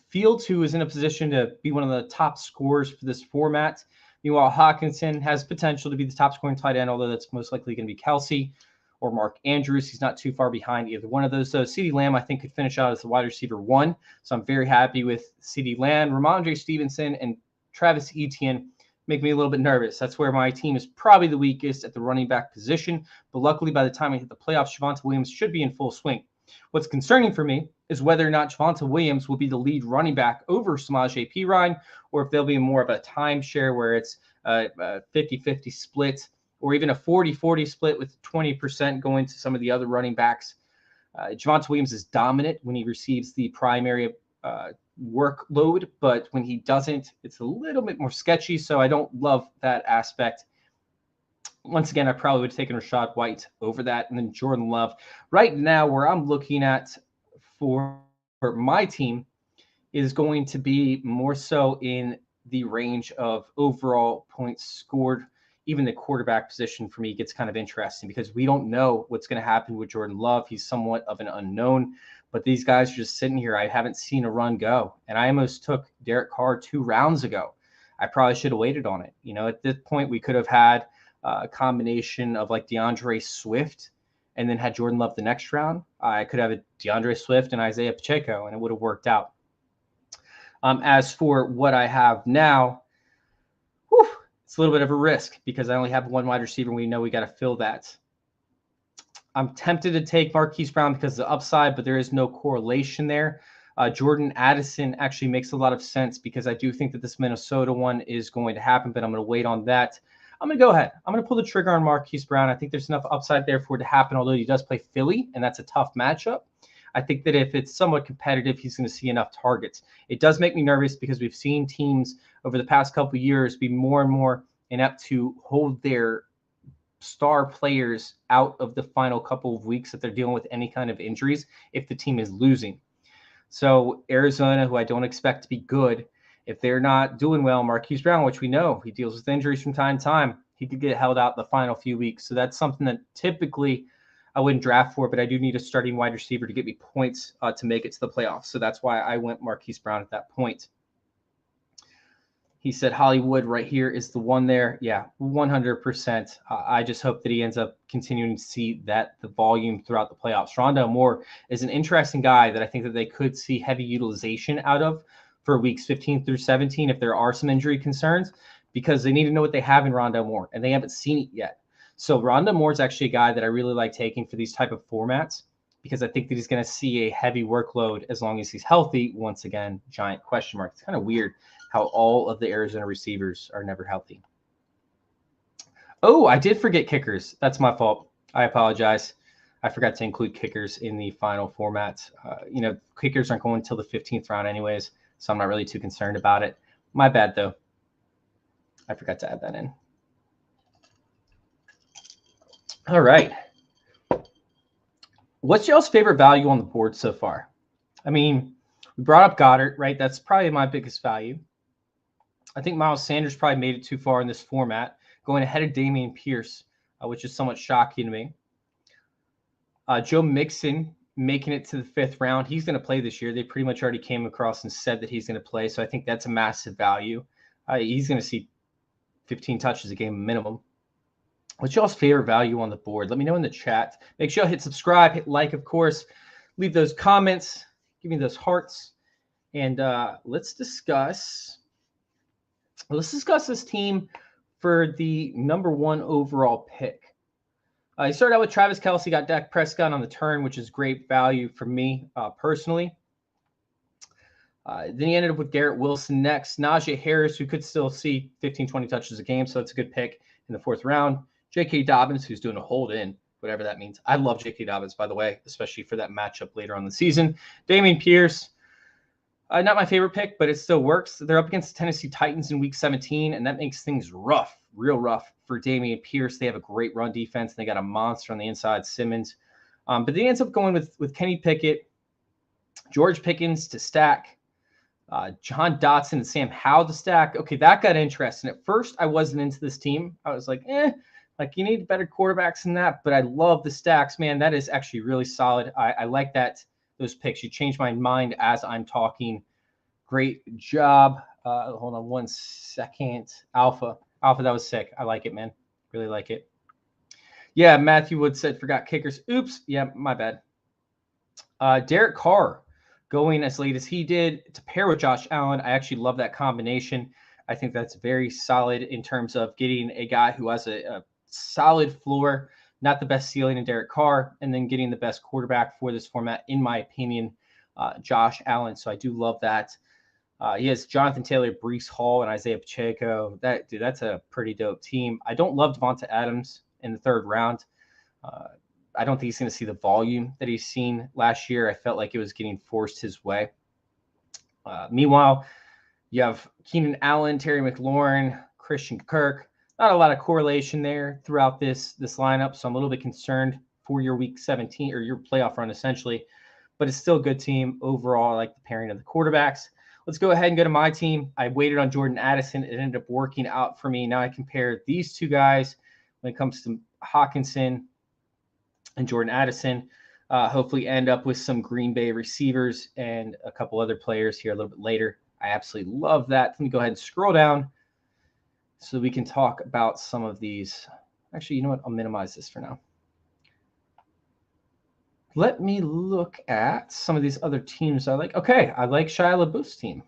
Fields, who is in a position to be one of the top scorers for this format. Meanwhile, Hockenson has potential to be the top scoring tight end, although that's most likely going to be Kelsey or Mark Andrews. He's not too far behind either one of those. So CeeDee Lamb, I think, could finish out as the wide receiver 1. So I'm very happy with CeeDee Lamb. Ramondre Stevenson and Travis Etienne make me a little bit nervous. That's where my team is probably the weakest at the running back position. But luckily, by the time I hit the playoffs, Javonte Williams should be in full swing. What's concerning for me is whether or not Javonte Williams will be the lead running back over Samaje Perine, or if there'll be more of a timeshare where it's a 50-50 split, or even a 40-40 split with 20% going to some of the other running backs. Javonte Williams is dominant when he receives the primary workload, but when he doesn't, it's a little bit more sketchy, so I don't love that aspect. Once again, I probably would have taken Rachaad White over that, and then Jordan Love. Right now, where I'm looking at for my team is going to be more so in the range of overall points scored. Even the quarterback position for me gets kind of interesting because we don't know what's going to happen with Jordan Love. He's somewhat of an unknown, but these guys are just sitting here. I haven't seen a run go, and I almost took Derek Carr 2 rounds ago. I probably should have waited on it. At this point, we could have had a combination of like DeAndre Swift and then had Jordan Love the next round. I could have a DeAndre Swift and Isaiah Pacheco, and it would have worked out. As for what I have now, it's a little bit of a risk because I only have one wide receiver, and we know we got to fill that. I'm tempted to take Marquise Brown because of the upside, but there is no correlation there. Jordan Addison actually makes a lot of sense because I do think that this Minnesota one is going to happen, but I'm going to wait on that. I'm going to go ahead. I'm going to pull the trigger on Marquise Brown. I think there's enough upside there for it to happen, although he does play Philly, and that's a tough matchup. I think that if it's somewhat competitive, he's going to see enough targets. It does make me nervous because we've seen teams over the past couple of years be more and more inept to hold their star players out of the final couple of weeks that they're dealing with any kind of injuries if the team is losing. So Arizona, who I don't expect to be good, if they're not doing well, Marquise Brown, which we know he deals with injuries from time to time, he could get held out the final few weeks. So that's something that typically I wouldn't draft for, but I do need a starting wide receiver to get me points to make it to the playoffs. So that's why I went Marquise Brown at that point. He said Hollywood right here is the one there. Yeah, 100%. I just hope that he ends up continuing to see the volume throughout the playoffs. Rondale Moore is an interesting guy that I think that they could see heavy utilization out of for weeks 15 through 17 if there are some injury concerns, because they need to know what they have in Rondale Moore, and they haven't seen it yet. So Rondale Moore is actually a guy that I really like taking for these type of formats because I think that he's going to see a heavy workload as long as he's healthy. Once again, giant question mark. It's kind of weird how all of the Arizona receivers are never healthy. Oh, I did forget kickers. That's my fault. I apologize. I forgot to include kickers in the final format. Kickers aren't going until the 15th round anyways, so I'm not really too concerned about it. My bad, though. I forgot to add that in. All right. What's y'all's favorite value on the board so far? I mean, we brought up Goddard, right? That's probably my biggest value. I think Miles Sanders probably made it too far in this format, going ahead of Dameon Pierce, which is somewhat shocking to me. Joe Mixon making it to the 5th round. He's going to play this year. They pretty much already came across and said that he's going to play, so I think that's a massive value. He's going to see 15 touches a game minimum. What's y'all's favorite value on the board? Let me know in the chat. Make sure you hit subscribe, hit like, of course. Leave those comments. Give me those hearts. And let's discuss this team for the number 1 overall pick. He started out with Travis Kelce, got Dak Prescott on the turn, which is great value for me personally. Then he ended up with Garrett Wilson next. Najee Harris, who could still see 15, 20 touches a game, so it's a good pick in the 4th round. J.K. Dobbins, who's doing a hold in, whatever that means. I love J.K. Dobbins, by the way, especially for that matchup later on in the season. Dameon Pierce, not my favorite pick, but it still works. They're up against the Tennessee Titans in Week 17, and that makes things rough, real rough for Dameon Pierce. They have a great run defense, and they got a monster on the inside, Simmons. But they ends up going with Kenny Pickett, George Pickens to stack, John Dotson and Sam Howell to stack. Okay, that got interesting. At first, I wasn't into this team. I was like, you need better quarterbacks than that. But I love the stacks, man. That is actually really solid. I like those picks. You changed my mind as I'm talking. Great job. Hold on 1 second. Alpha, that was sick. I like it, man. Really like it. Yeah, Matthew Wood said, forgot kickers. Oops. Yeah, my bad. Derek Carr going as late as he did to pair with Josh Allen. I actually love that combination. I think that's very solid in terms of getting a guy who has a solid floor, not the best ceiling in Derek Carr, and then getting the best quarterback for this format, in my opinion, Josh Allen. So I do love that. He has Jonathan Taylor, Breece Hall, and Isaiah Pacheco. That's a pretty dope team. I don't love Devonta Adams in the third round. I don't think he's going to see the volume that he's seen last year. I felt like it was getting forced his way. Meanwhile, you have Keenan Allen, Terry McLaurin, Christian Kirk. Not a lot of correlation there throughout this lineup, so I'm a little bit concerned for your Week 17 or your playoff run, essentially. But it's still a good team overall. I like the pairing of the quarterbacks. Let's go ahead and go to my team. I waited on Jordan Addison. It ended up working out for me. Now I compare these two guys when it comes to Hawkinson and Jordan Addison. Hopefully end up with some Green Bay receivers and a couple other players here a little bit later. I absolutely love that. Let me go ahead and scroll down so we can talk about some of these. Actually, you know what? I'll minimize this for now. Let me look at some of these other teams I like. Okay, I like Shia LaBeouf's team.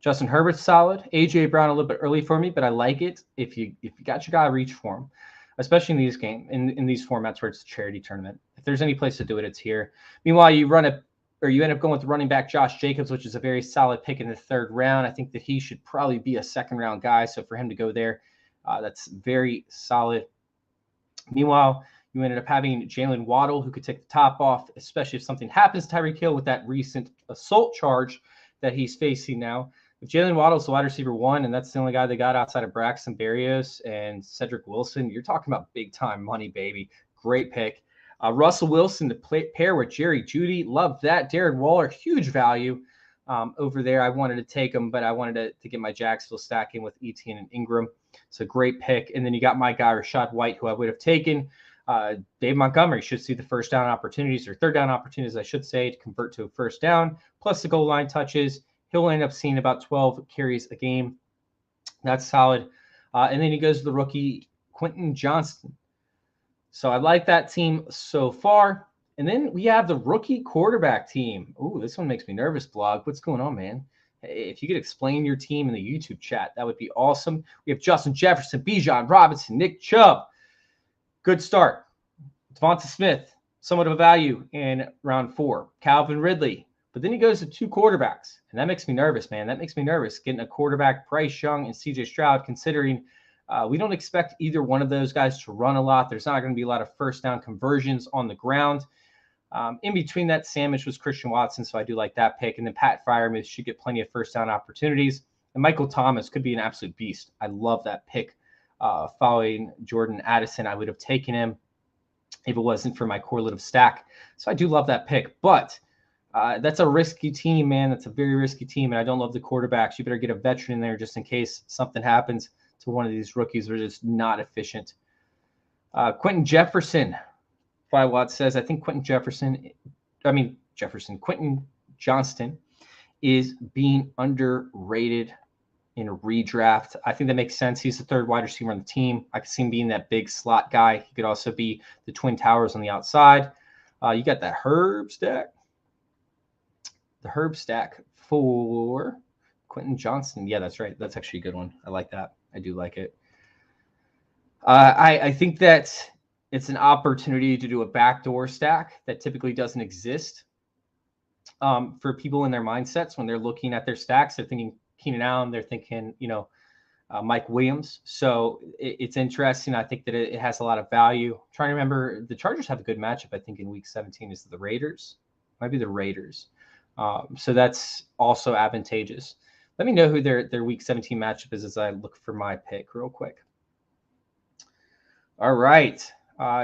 Justin Herbert's solid. A.J. Brown a little bit early for me, but I like it. If you got your guy, reach for him, especially in these games, in these formats where it's a charity tournament. If there's any place to do it, it's here. Meanwhile, you end up going with running back Josh Jacobs, which is a very solid pick in the third round. I think that he should probably be a second round guy. So for him to go there, that's very solid. Meanwhile, you ended up having Jalen Waddle, who could take the top off, especially if something happens to Tyreek Hill with that recent assault charge that he's facing now. If Jalen Waddle's the wide receiver 1, and that's the only guy they got outside of Braxton Berrios and Cedric Wilson, you're talking about big-time money, baby. Great pick. Russell Wilson to pair with Jerry Jeudy. Love that. Darren Waller, huge value over there. I wanted to take him, but I wanted to get my Jacksonville stack in with Etienne and Ingram. So great pick. And then you got my guy, Rachaad White, who I would have taken. Dave Montgomery should see the first down opportunities, or third down opportunities, I should say, to convert to a first down, plus the goal line touches. He'll end up seeing about 12 carries a game. That's solid. And then he goes to the rookie, Quentin Johnston. So I like that team so far. And then we have the rookie quarterback team. Ooh, this one makes me nervous, Blog. What's going on, man? If you could explain your team in the YouTube chat, that would be awesome. We have Justin Jefferson, Bijan Robinson, Nick Chubb. Good start. Devonta Smith, somewhat of a value in round 4. Calvin Ridley. But then he goes to 2 quarterbacks. And that makes me nervous, man. That makes me nervous. Getting a quarterback, Bryce Young and CJ Stroud, considering we don't expect either one of those guys to run a lot. There's not going to be a lot of first down conversions on the ground. In between that sandwich was Christian Watson, so I do like that pick. And then Pat Freiermuth should get plenty of first down opportunities. And Michael Thomas could be an absolute beast. I love that pick. Following Jordan Addison, I would have taken him if it wasn't for my correlative stack. So I do love that pick. But that's a risky team, man. That's a very risky team, and I don't love the quarterbacks. You better get a veteran in there just in case something happens to one of these rookies. They're just not efficient. Quentin Jefferson. Flywatch says, I think Quentin Johnston is being underrated in a redraft. I think that makes sense. He's the third wide receiver on the team. I can see him being that big slot guy. He could also be the Twin Towers on the outside. You got that Herb stack. The Herb stack for Quentin Johnston. Yeah, that's right. That's actually a good one. I like that. I do like it. I think that it's an opportunity to do a backdoor stack that typically doesn't exist for people in their mindsets when they're looking at their stacks. They're thinking Keenan Allen. They're thinking, Mike Williams. So it's interesting. I think that it has a lot of value. I'm trying to remember, the Chargers have a good matchup, I think, in week 17. Is it the Raiders? Might be the Raiders. So that's also advantageous. Let me know who their week 17 matchup is as I look for my pick real quick. All right.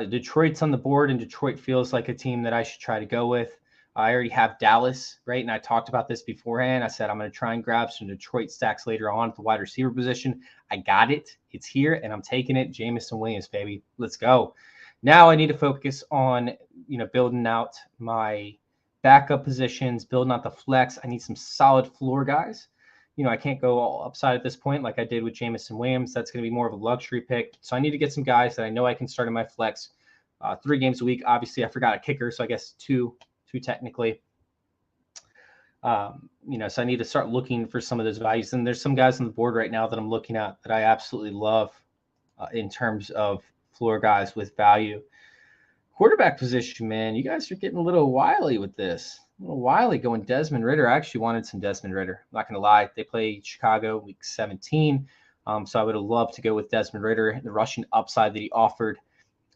Detroit's on the board, and Detroit feels like a team that I should try to go with. I already have Dallas, right? And I talked about this beforehand. I said I'm going to try and grab some Detroit stacks later on at the wide receiver position. I got it. It's here, and I'm taking it. Jameson Williams, baby. Let's go. Now I need to focus on, building out my backup positions, building out the flex. I need some solid floor guys. I can't go all upside at this point like I did with Jameson Williams. That's going to be more of a luxury pick. So I need to get some guys that I know I can start in my flex 3 games a week. Obviously, I forgot a kicker, so I guess two technically. So I need to start looking for some of those values. And there's some guys on the board right now that I'm looking at that I absolutely love in terms of floor guys with value. Quarterback position, man, you guys are getting a little wily with this. A little wily going Desmond Ridder. I actually wanted some Desmond Ridder. I'm not going to lie. They play Chicago week 17. So I would have loved to go with Desmond Ridder, the rushing upside that he offered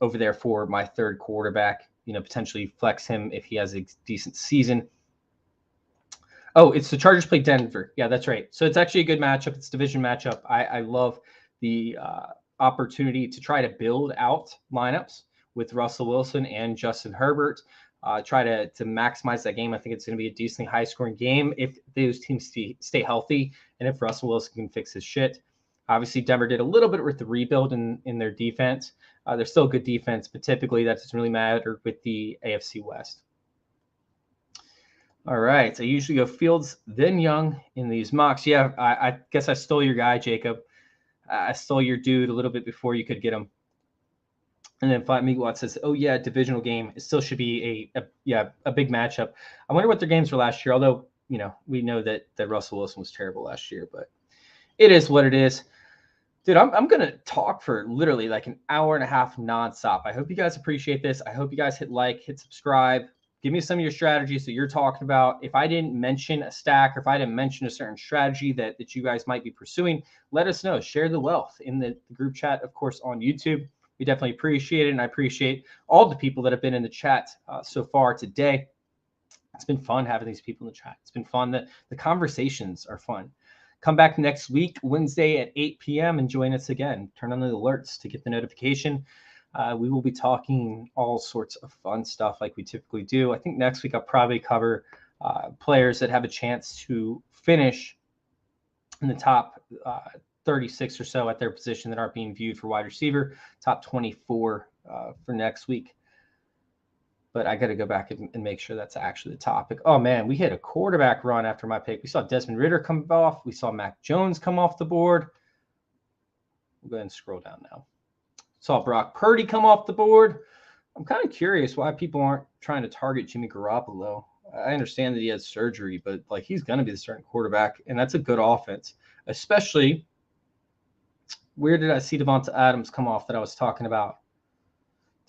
over there for my third quarterback, potentially flex him if he has a decent season. Oh, it's the Chargers play Denver. Yeah, that's right. So it's actually a good matchup. It's a division matchup. I love the opportunity to try to build out lineups with Russell Wilson and Justin Herbert. Try to maximize that game. I think it's going to be a decently high-scoring game if those teams stay healthy and if Russell Wilson can fix his shit. Obviously, Denver did a little bit with the rebuild in their defense. They're still a good defense, but typically that doesn't really matter with the AFC West. All right. So I usually go Fields, then Young in these mocks. Yeah, I guess I stole your guy, Jacob. I stole your dude a little bit before you could get him. And then Flat Meatwad says, oh, yeah, divisional game. It still should be a big matchup. I wonder what their games were last year, although, we know that Russell Wilson was terrible last year, but it is what it is. Dude, I'm going to talk for literally like an hour and a half nonstop. I hope you guys appreciate this. I hope you guys hit like, hit subscribe. Give me some of your strategies that you're talking about. If I didn't mention a stack or if I didn't mention a certain strategy that you guys might be pursuing, let us know. Share the wealth in the group chat, of course, on YouTube. We definitely appreciate it, and I appreciate all the people that have been in the chat so far today. It's been fun having these people in the chat. It's been fun. The conversations are fun. Come back next week, Wednesday at 8 p.m. and join us again. Turn on the alerts to get the notification. We will be talking all sorts of fun stuff like we typically do. I think next week I'll probably cover players that have a chance to finish in the top 36 or so at their position that aren't being viewed for wide receiver, top 24 for next week. But I got to go back and make sure that's actually the topic. Oh, man, we hit a quarterback run after my pick. We saw Desmond Ridder come off. We saw Mac Jones come off the board. We'll go ahead and scroll down now. Saw Brock Purdy come off the board. I'm kind of curious why people aren't trying to target Jimmy Garoppolo. I understand that he has surgery, but he's going to be the starting quarterback, and that's a good offense. Especially, where did I see Devonta Adams come off that I was talking about?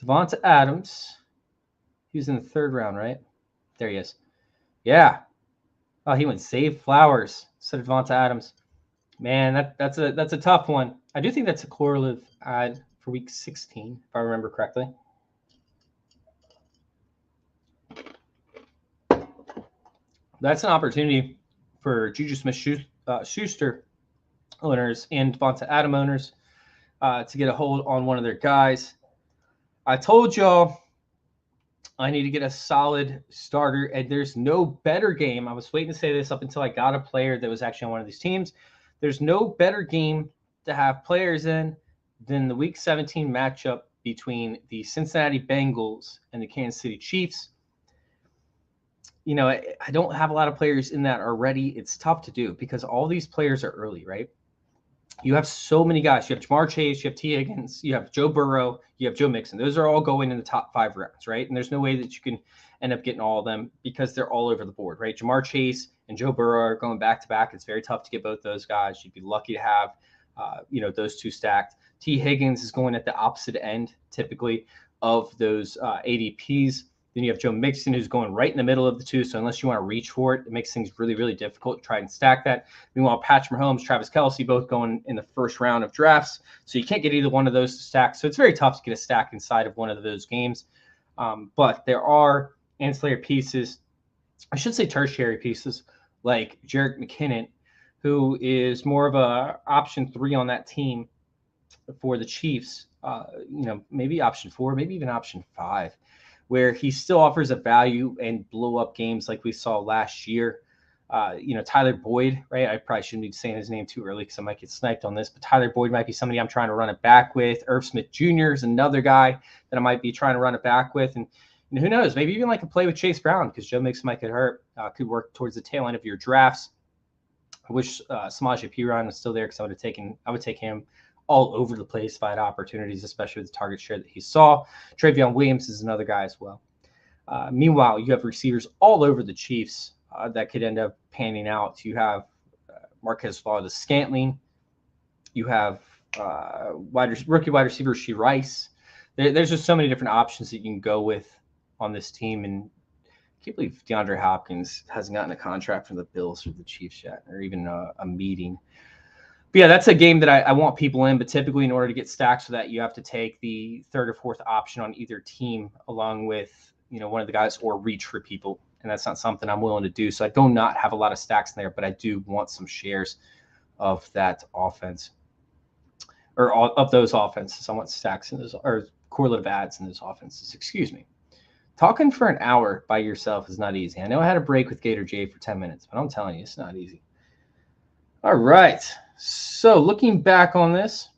Devonta Adams, he was in the third round, right? There he is. Yeah. Oh, he went Save Flowers instead of Devonta Adams. Man, that's a tough one. I do think that's a correlative ad for week 16, if I remember correctly. That's an opportunity for Juju Smith-Schuster owners and Devonta Adams owners to get a hold on one of their guys. I told y'all I need to get a solid starter, and there's no better game. I was waiting to say this up until I got a player that was actually on one of these teams. There's no better game to have players in than the Week 17 matchup between the Cincinnati Bengals and the Kansas City Chiefs. I don't have a lot of players in that already. It's tough to do because all these players are early, right? You have so many guys. You have Ja'Marr Chase, you have T. Higgins, you have Joe Burrow, you have Joe Mixon. Those are all going in the top 5 rounds, right? And there's no way that you can end up getting all of them because they're all over the board, right? Ja'Marr Chase and Joe Burrow are going back to back. It's very tough to get both those guys. You'd be lucky to have, those two stacked. T. Higgins is going at the opposite end, typically, of those ADPs. Then you have Joe Mixon, who's going right in the middle of the two. So unless you want to reach for it, it makes things really, really difficult to try and stack that. Meanwhile, Patrick Mahomes, Travis Kelce, both going in the first round of drafts. So you can't get either one of those to stack. So it's very tough to get a stack inside of one of those games. But there are ancillary pieces, I should say tertiary pieces, like Jerick McKinnon, who is more of a option 3 on that team for the Chiefs. Maybe option 4, maybe even option 5. Where he still offers a value and blow up games like we saw last year. Tyler Boyd, right? I probably shouldn't be saying his name too early because I might get sniped on this, but Tyler Boyd might be somebody I'm trying to run it back with. Irv Smith Jr. is another guy that I might be trying to run it back with. And who knows, maybe even a play with Chase Brown because Joe Mixon might get hurt. Could work towards the tail end of your drafts. I wish Samaje Perine was still there because I would take him all over the place if I had opportunities, especially with the target share that he saw. Travion Williams is another guy as well. Meanwhile, you have receivers all over the Chiefs. that could end up panning out. You have Marquez Valdes-Scantling. You have rookie wide receiver Rashee Rice. There's just so many different options that you can go with on this team. And I can't believe DeAndre Hopkins hasn't gotten a contract from the Bills or the Chiefs yet, or even a meeting. But yeah, that's a game that I want people in. But typically, in order to get stacks for that, you have to take the third or fourth option on either team, along with one of the guys, or reach for people. And that's not something I'm willing to do. So I do not have a lot of stacks in there, but I do want some shares of that offense, or of those offenses. I want stacks in those, or correlative ads in those offenses. Excuse me. Talking for an hour by yourself is not easy. I know I had a break with Gator J for 10 minutes, but I'm telling you, it's not easy. All right. So looking back on this,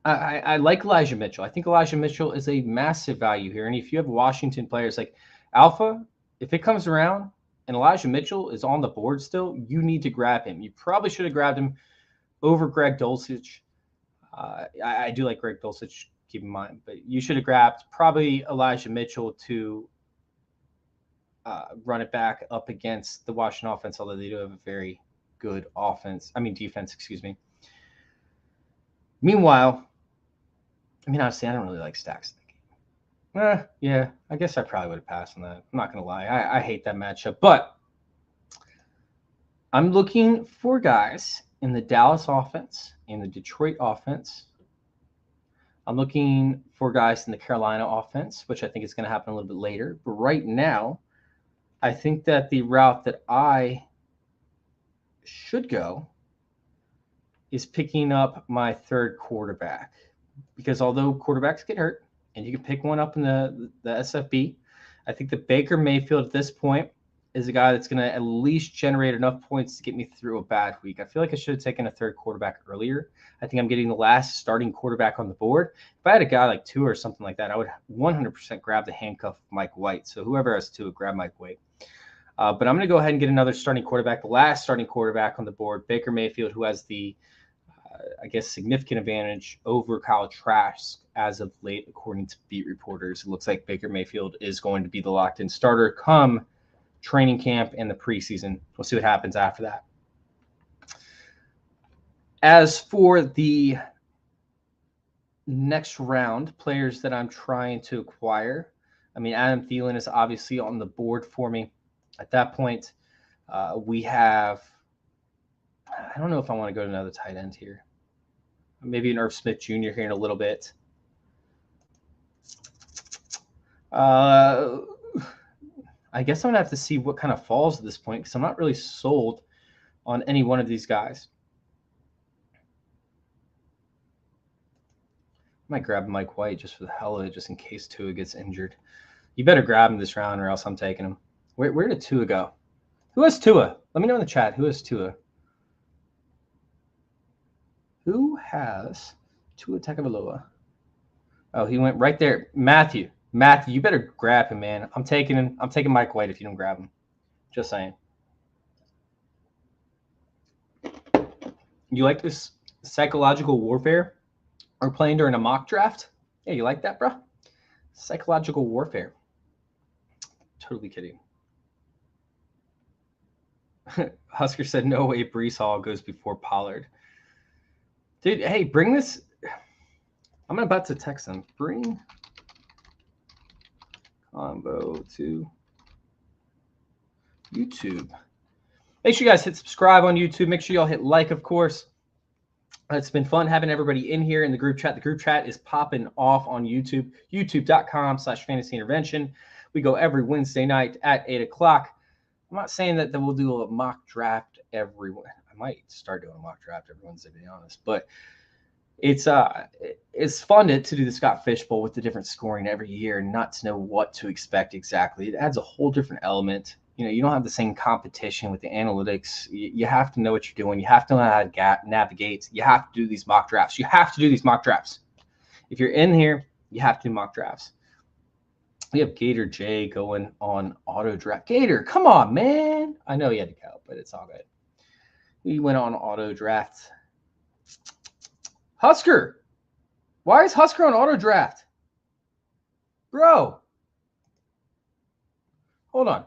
I like Elijah Mitchell. I think Elijah Mitchell is a massive value here. And if you have Washington players like Alpha, if it comes around and Elijah Mitchell is on the board still, you need to grab him. You probably should have grabbed him over Greg Dulcich. I do like Greg Dulcich, keep in mind, but you should have grabbed probably Elijah Mitchell to run it back up against the Washington offense, although they do have a very good defense, excuse me. Meanwhile, honestly, I don't really like stacks in the game. Yeah, I guess I probably would have passed on that. I'm not going to lie. I hate that matchup, but I'm looking for guys in the Dallas offense, in the Detroit offense. I'm looking for guys in the Carolina offense, which I think is going to happen a little bit later. But right now, I think that the route that I should go is picking up my third quarterback, because although quarterbacks get hurt and you can pick one up in the SFB, I think that Baker Mayfield at this point is a guy that's going to at least generate enough points to get me through a bad week. I feel like I should have taken a third quarterback earlier. I think I'm getting the last starting quarterback on the board. If I had a guy like Tua or something like that, I would 100% grab the handcuff of Mike White. So whoever has Tua, grab Mike White. But I'm going to go ahead and get another starting quarterback, the last starting quarterback on the board, Baker Mayfield, who has the, significant advantage over Kyle Trask as of late, according to beat reporters. It looks like Baker Mayfield is going to be the locked-in starter come training camp and the preseason. We'll see what happens after that. As for the next round, players that I'm trying to acquire, Adam Thielen is obviously on the board for me. At that point, we have, I don't know if I want to go to another tight end here. Maybe an Irv Smith Jr. here in a little bit. I guess I'm going to have to see what kind of falls at this point, because I'm not really sold on any one of these guys. I might grab Mike White just for the hell of it, just in case Tua gets injured. You better grab him this round or else I'm taking him. Where did Tua go? Who has Tua? Let me know in the chat. Who has Tua? Who has Tua Tagovailoa? Oh, he went right there. Matthew, you better grab him, man. I'm taking him. I'm taking Mike White if you don't grab him. Just saying. You like this psychological warfare we're playing during a mock draft? Yeah, you like that, bro? Psychological warfare. Totally kidding. Husker said, no way Breece Hall goes before Pollard. Dude, hey, bring this. I'm about to text them. Bring combo to YouTube. Make sure you guys hit subscribe on YouTube. Make sure y'all hit like, of course. It's been fun having everybody in here in the group chat. The group chat is popping off on YouTube, youtube.com/fantasyintervention. We go every Wednesday night at 8 o'clock. I'm not saying that we'll do a mock draft every. I might start doing a mock draft every Wednesday, to be honest. But it's fun to do the Scott Fish Bowl with the different scoring every year and not to know what to expect exactly. It adds a whole different element. You don't have the same competition with the analytics. You have to know what you're doing. You have to know how to navigate. You have to do these mock drafts. You have to do these mock drafts. If you're in here, you have to do mock drafts. We have Gator J going on auto draft. Gator, come on, man. I know you had to go, but it's all good. We went on auto draft. Husker. Why is Husker on auto draft? Bro. Hold on.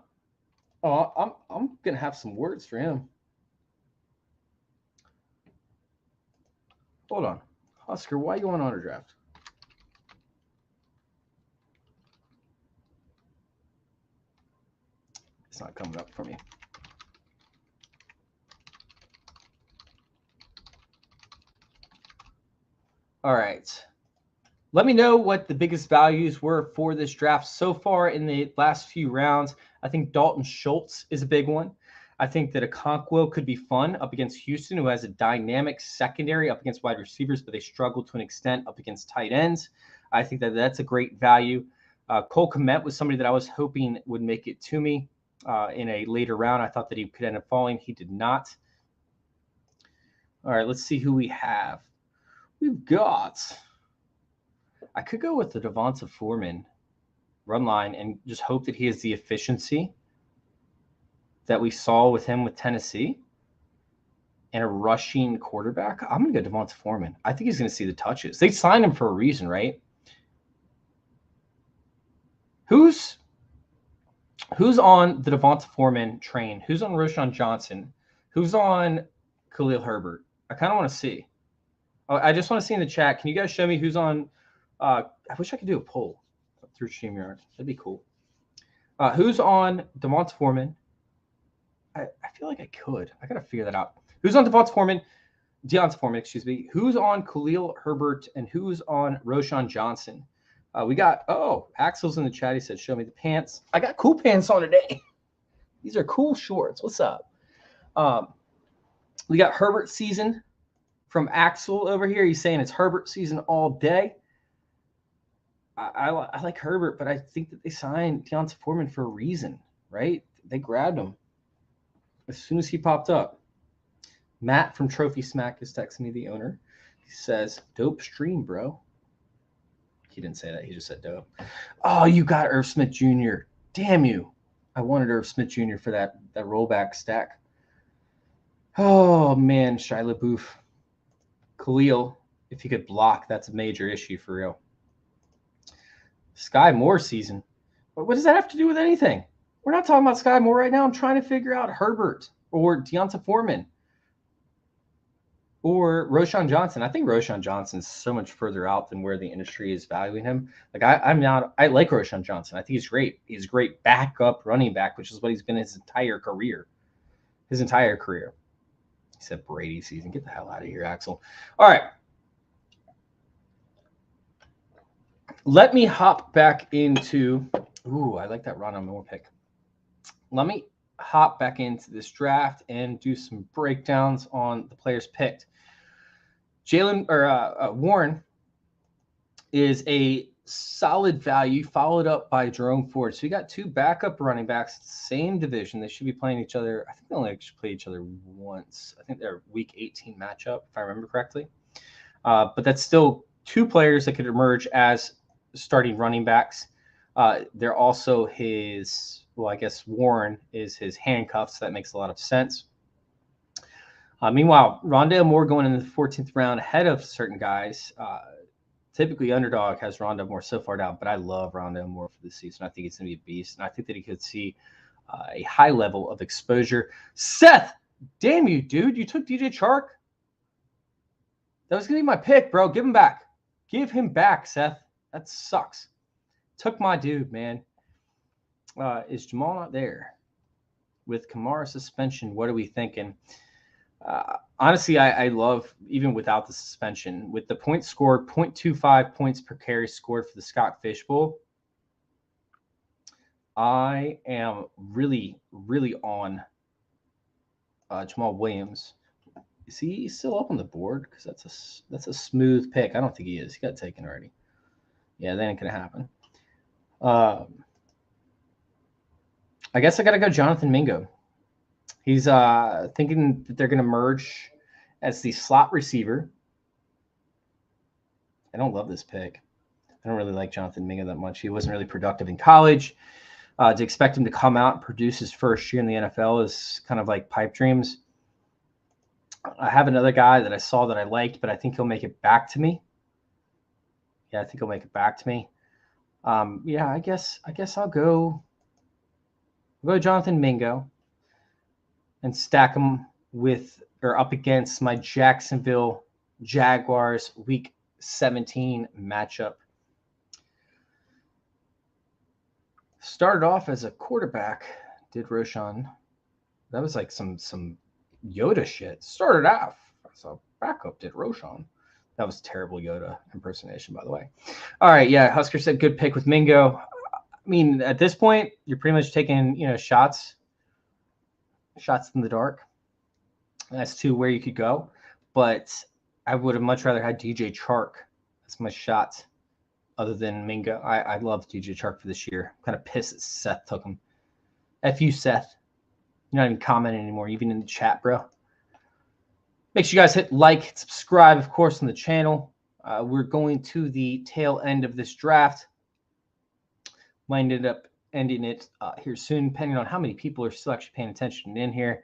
Oh, I'm gonna have some words for him. Hold on, Oscar. Why you on auto draft? It's not coming up for me. All right. Let me know what the biggest values were for this draft so far in the last few rounds. I think Dalton Schultz is a big one. I think that Okonkwo could be fun up against Houston, who has a dynamic secondary up against wide receivers, but they struggle to an extent up against tight ends. I think that that's a great value. Cole Kmet was somebody that I was hoping would make it to me in a later round. I thought that he could end up falling. He did not. All right, let's see who we have. We've got... I could go with the Devonta Foreman run line and just hope that he has the efficiency that we saw with him with Tennessee and a rushing quarterback. I'm going to go Devonta Foreman. I think he's going to see the touches. They signed him for a reason, right? Who's on the Devonta Foreman train? Who's on Roschon Johnson? Who's on Khalil Herbert? I kind of want to see. I just want to see in the chat. Can you guys show me who's on? I wish I could do a poll through StreamYard. That'd be cool. Who's on Devonta Foreman? I feel like I could. I got to figure that out. Who's on Deonta Foreman, excuse me. Who's on Khalil Herbert and who's on Roschon Johnson? We got, Axel's in the chat. He said, show me the pants. I got cool pants on today. These are cool shorts. What's up? We got Herbert season from Axel over here. He's saying it's Herbert season all day. I like Herbert, but I think that they signed Deonta Foreman for a reason, right? They grabbed him as soon as he popped up. Matt from Trophy Smack is texting me, the owner. He says, dope stream, bro. He didn't say that. He just said dope. Oh, you got Irv Smith Jr. Damn you. I wanted Irv Smith Jr. for that rollback stack. Oh, man, Shia LaBeouf. Khalil, if he could block, that's a major issue for real. Sky Moore season. What does that have to do with anything? We're not talking about Sky Moore right now. I'm trying to figure out Herbert or Deonta Foreman or Roschon Johnson. I think Roschon Johnson's so much further out than where the industry is valuing him. Like I like Roschon Johnson. I think he's great. He's a great backup running back, which is what he's been his entire career. He said Brady season. Get the hell out of here, Axel. All right. Let me hop back into I like that Rondale Moore pick. Let me hop back into this draft and do some breakdowns on the players picked. Warren is a solid value, followed up by Jerome Ford. So we got two backup running backs, same division. They should be playing each other. I think they only actually play each other once. I think they're week 18 matchup, if I remember correctly. But that's still two players that could emerge as starting running backs. They're also Warren is his handcuffs. So that makes a lot of sense. Meanwhile, Rondale Moore going in the 14th round ahead of certain guys. Typically, Underdog has Rondale Moore so far down, but I love Rondale Moore for this season. I think he's going to be a beast, and I think that he could see a high level of exposure. Seth, damn you, dude. You took DJ Chark? That was going to be my pick, bro. Give him back. Give him back, Seth. That sucks. Took my dude, man. Is Jamal not there? With Kamara suspension, what are we thinking? Honestly, I love, even without the suspension, with the points scored, 0.25 points per carry scored for the Scott Fish Bowl. I am really, really on Jamal Williams. Is he still up on the board? Because that's a smooth pick. I don't think he is. He got taken already. Yeah, that ain't going to happen. I guess I got to go Jonathan Mingo. He's thinking that they're going to merge as the slot receiver. I don't love this pick. I don't really like Jonathan Mingo that much. He wasn't really productive in college. To expect him to come out and produce his first year in the NFL is kind of like pipe dreams. I have another guy that I saw that I liked, but I think he'll make it back to me. Yeah, I think he'll make it back to me. I guess I'll go. I'll go Jonathan Mingo and stack him with or up against my Jacksonville Jaguars Week 17 matchup. Started off as a quarterback, did Roschon. That was like some Yoda shit. Started off as a backup, did Roschon. That was terrible Yoda impersonation, by the way. All right, yeah, Husker said good pick with Mingo. I mean, at this point, you're pretty much taking, shots in the dark as to where you could go. But I would have much rather had DJ Chark as my shot other than Mingo. I love DJ Chark for this year. I'm kind of pissed that Seth took him. F you, Seth. You're not even commenting anymore, even in the chat, bro. Make sure you guys hit like, subscribe, of course, on the channel. We're going to the tail end of this draft. Might end up ending it here soon, depending on how many people are still actually paying attention in here.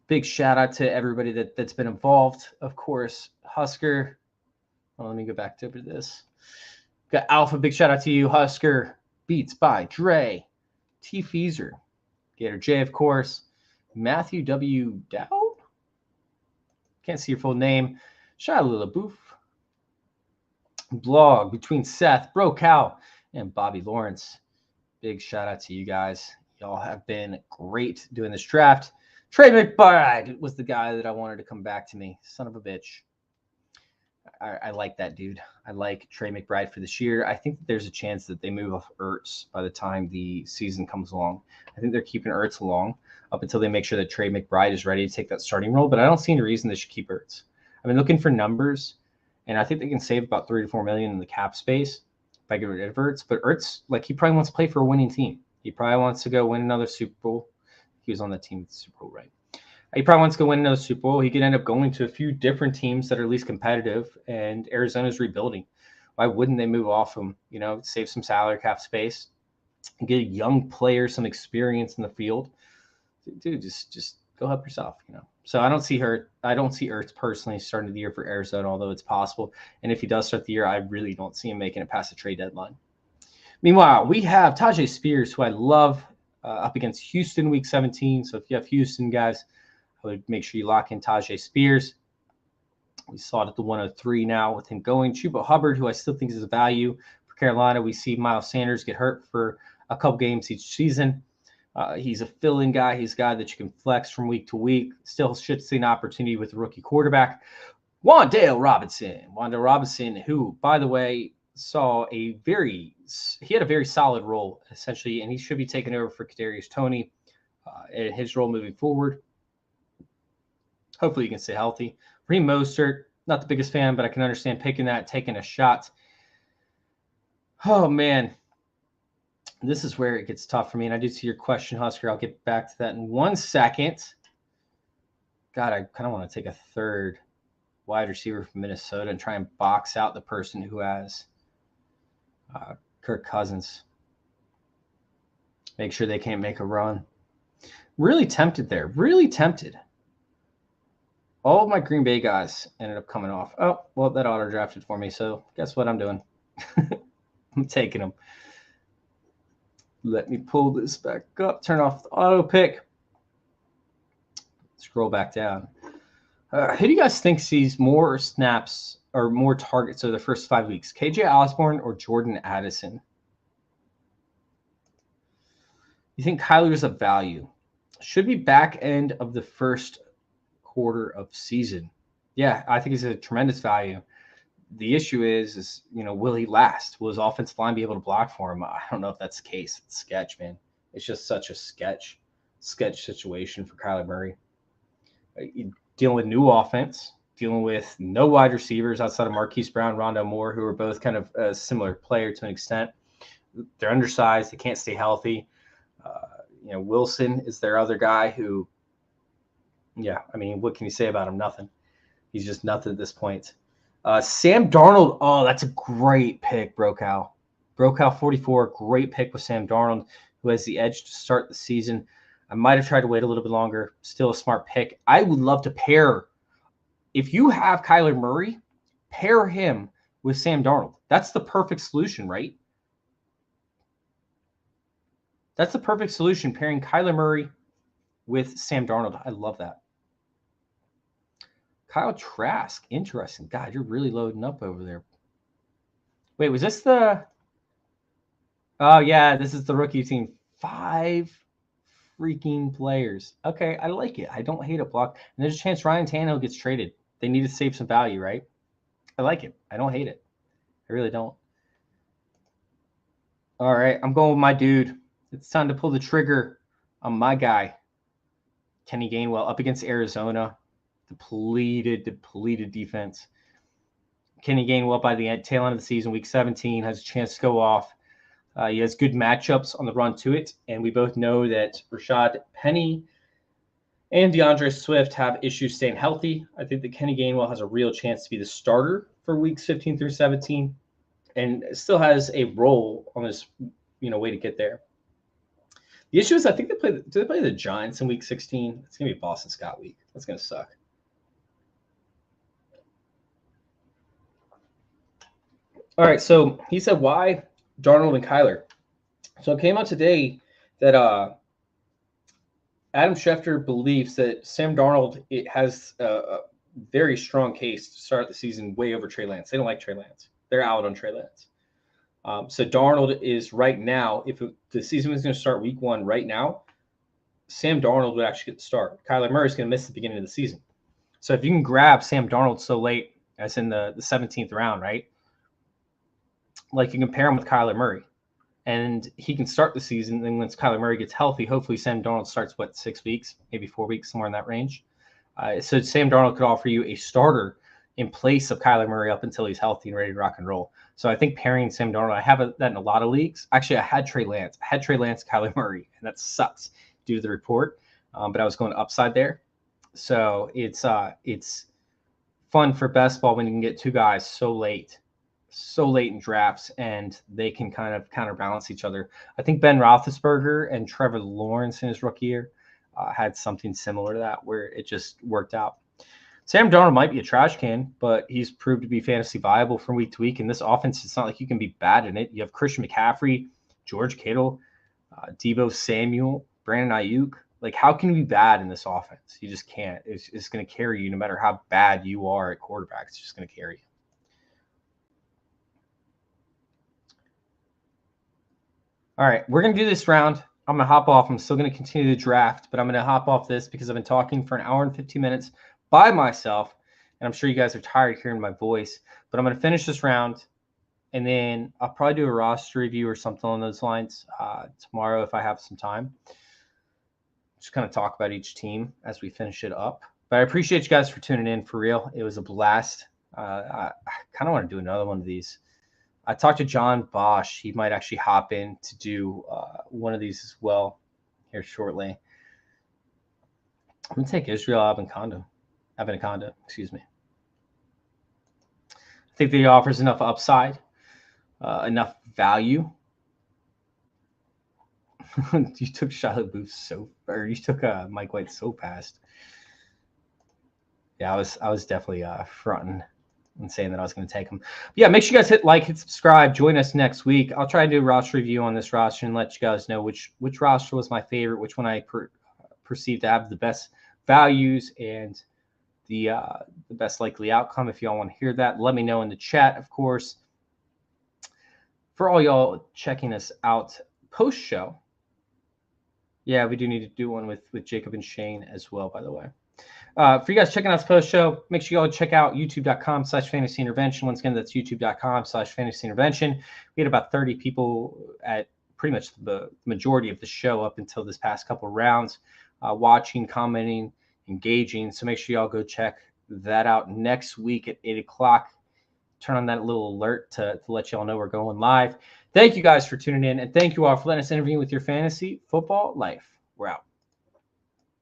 Big shout out to everybody that's been involved. Of course, Husker. Well, let me go back to this. Got Alpha, big shout out to you. Husker, Beats by Dre, T. Feezer, Gator J, of course, Matthew W. Dowd. Can't see your full name. Shout out to LaBouffe. Blog between Seth, Bro Cal, and Bobby Lawrence. Big shout out to you guys. Y'all have been great doing this draft. Trey McBride was the guy that I wanted to come back to me. Son of a bitch. I like that dude. I like Trey McBride for this year. I think that there's a chance that they move off Ertz by the time the season comes along. I think they're keeping Ertz along up until they make sure that Trey McBride is ready to take that starting role, but I don't see any reason they should keep Ertz. I've been looking for numbers, and I think they can save about $3 to $4 million in the cap space by getting rid of Ertz. But Ertz, he probably wants to play for a winning team. He probably wants to go win another Super Bowl. He was on the team with the Super Bowl, right? He probably wants to go win another Super Bowl. He could end up going to a few different teams that are at least competitive, and Arizona's rebuilding. Why wouldn't they move off him? Save some salary cap space, and get a young player some experience in the field. Dude, just go help yourself. So I don't see Ertz personally starting the year for Arizona, although it's possible. And if he does start the year, I really don't see him making it past the trade deadline. Meanwhile, we have Tyjae Spears, who I love, up against Houston Week 17. So if you have Houston guys, I would make sure you lock in Tyjae Spears. We saw it at the 103 now with him going. Chuba Hubbard, who I still think is a value for Carolina. We see Miles Sanders get hurt for a couple games each season. He's a fill-in guy. He's a guy that you can flex from week to week. Still should see an opportunity with a rookie quarterback. Wan'Dale Robinson, who, by the way, he had a very solid role, essentially, and he should be taking over for Kadarius Toney in his role moving forward. Hopefully he can stay healthy. Raheem Mostert, not the biggest fan, but I can understand taking a shot. Oh, man. This is where it gets tough for me, and I do see your question, Husker. I'll get back to that in 1 second. God, I kind of want to take a third wide receiver from Minnesota and try and box out the person who has Kirk Cousins. Make sure they can't make a run. Really tempted there. Really tempted. All of my Green Bay guys ended up coming off. Oh, well, that auto drafted for me. So guess what I'm doing? I'm taking them. Let me pull this back up. Turn off the auto pick. Scroll back down. Who do you guys think sees more snaps or more targets over the first 5 weeks? KJ Osborne or Jordan Addison? You think Kyler's a value? Should be back end of the first quarter of season. Yeah, I think he's a tremendous value. The issue is will he last? Will his offensive line be able to block for him? I don't know if that's the case. It's sketch, man. It's just such a sketch situation for Kyler Murray. Dealing with new offense, dealing with no wide receivers outside of Marquise Brown, Rondale Moore, who are both kind of a similar player to an extent. They're undersized. They can't stay healthy. Wilson is their other guy who, what can you say about him? Nothing. He's just nothing at this point. Sam Darnold. Oh, that's a great pick, Brocal. Brocal 44, great pick with Sam Darnold, who has the edge to start the season. I might have tried to wait a little bit longer. Still a smart pick. I would love to pair. If you have Kyler Murray, pair him with Sam Darnold. That's the perfect solution, right? That's the perfect solution, pairing Kyler Murray with Sam Darnold. I love that. Kyle Trask. Interesting. God, you're really loading up over there. Wait, was this the... Oh, yeah, this is the rookie team. 5 freaking players. Okay, I like it. I don't hate it, Block. And there's a chance Ryan Tannehill gets traded. They need to save some value, right? I like it. I don't hate it. I really don't. All right, I'm going with my dude. It's time to pull the trigger on my guy, Kenny Gainwell, up against Arizona. Depleted defense. Kenny Gainwell by the tail end of the season, week 17, has a chance to go off. He has good matchups on the run to it, and we both know that Rashad Penny and DeAndre Swift have issues staying healthy. I think that Kenny Gainwell has a real chance to be the starter for weeks 15 through 17, and still has a role on this, way to get there. The issue is, I think do they play the Giants in week 16? It's gonna be Boston Scott week. That's gonna suck. All right, so he said, why Darnold and Kyler? So it came out today that Adam Schefter believes that Sam Darnold has a very strong case to start the season way over Trey Lance. They don't like Trey Lance. They're out on Trey Lance. So Darnold is right now, if the season was going to start week 1 right now, Sam Darnold would actually get the start. Kyler Murray is going to miss the beginning of the season. So if you can grab Sam Darnold so late, as in the 17th round, right? Like you can pair him with Kyler Murray, and he can start the season. Then once Kyler Murray gets healthy, hopefully Sam Darnold starts 6 weeks, maybe 4 weeks, somewhere in that range. So Sam Darnold could offer you a starter in place of Kyler Murray up until he's healthy and ready to rock and roll. So I think pairing Sam Darnold, I have that in a lot of leagues. Actually, I had Trey Lance, Kyler Murray, and that sucks due to the report. But I was going upside there. So it's fun for best ball when you can get 2 guys so late in drafts, and they can kind of counterbalance each other. I think Ben Roethlisberger and Trevor Lawrence in his rookie year had something similar to that, where it just worked out. Sam Darnold might be a trash can, but he's proved to be fantasy viable from week to week. In this offense, it's not like you can be bad in it. You have Christian McCaffrey, George Kittle, Deebo Samuel, Brandon Ayuk. Like, how can you be bad in this offense? You just can't. It's going to carry you no matter how bad you are at quarterback. It's just going to carry you. All right, we're going to do this round. I'm going to hop off. I'm still going to continue the draft, but I'm going to hop off this because I've been talking for an hour and 15 minutes by myself, and I'm sure you guys are tired of hearing my voice, but I'm going to finish this round, and then I'll probably do a roster review or something on those lines tomorrow if I have some time. Just kind of talk about each team as we finish it up. But I appreciate you guys for tuning in, for real. It was a blast. I kind of want to do another one of these. I talked to John Bosch. He might actually hop in to do one of these as well here shortly. I'm going to take Israel Abanikanda, excuse me. I think that he offers enough upside, enough value. You took Charlotte Booth you took Mike White so fast. Yeah, I was definitely fronting and saying that I was going to take him. But yeah, make sure you guys hit subscribe. Join us next week. I'll try to do a roster review on this roster and let you guys know which roster was my favorite, which one I perceived to have the best values and the best likely outcome. If y'all want to hear that, let me know in the chat, of course. For all y'all checking us out post-show, yeah, we do need to do one with Jacob and Shane as well, by the way. For you guys checking out this post-show, make sure you all check out youtube.com/fantasyintervention. Once again, that's youtube.com/fantasyintervention. We had about 30 people at pretty much the majority of the show up until this past couple of rounds, watching, commenting, engaging. So make sure y'all go check that out next week at 8 o'clock. Turn on that little alert to let y'all know we're going live. Thank you guys for tuning in, and thank you all for letting us intervene with your fantasy football life. We're out.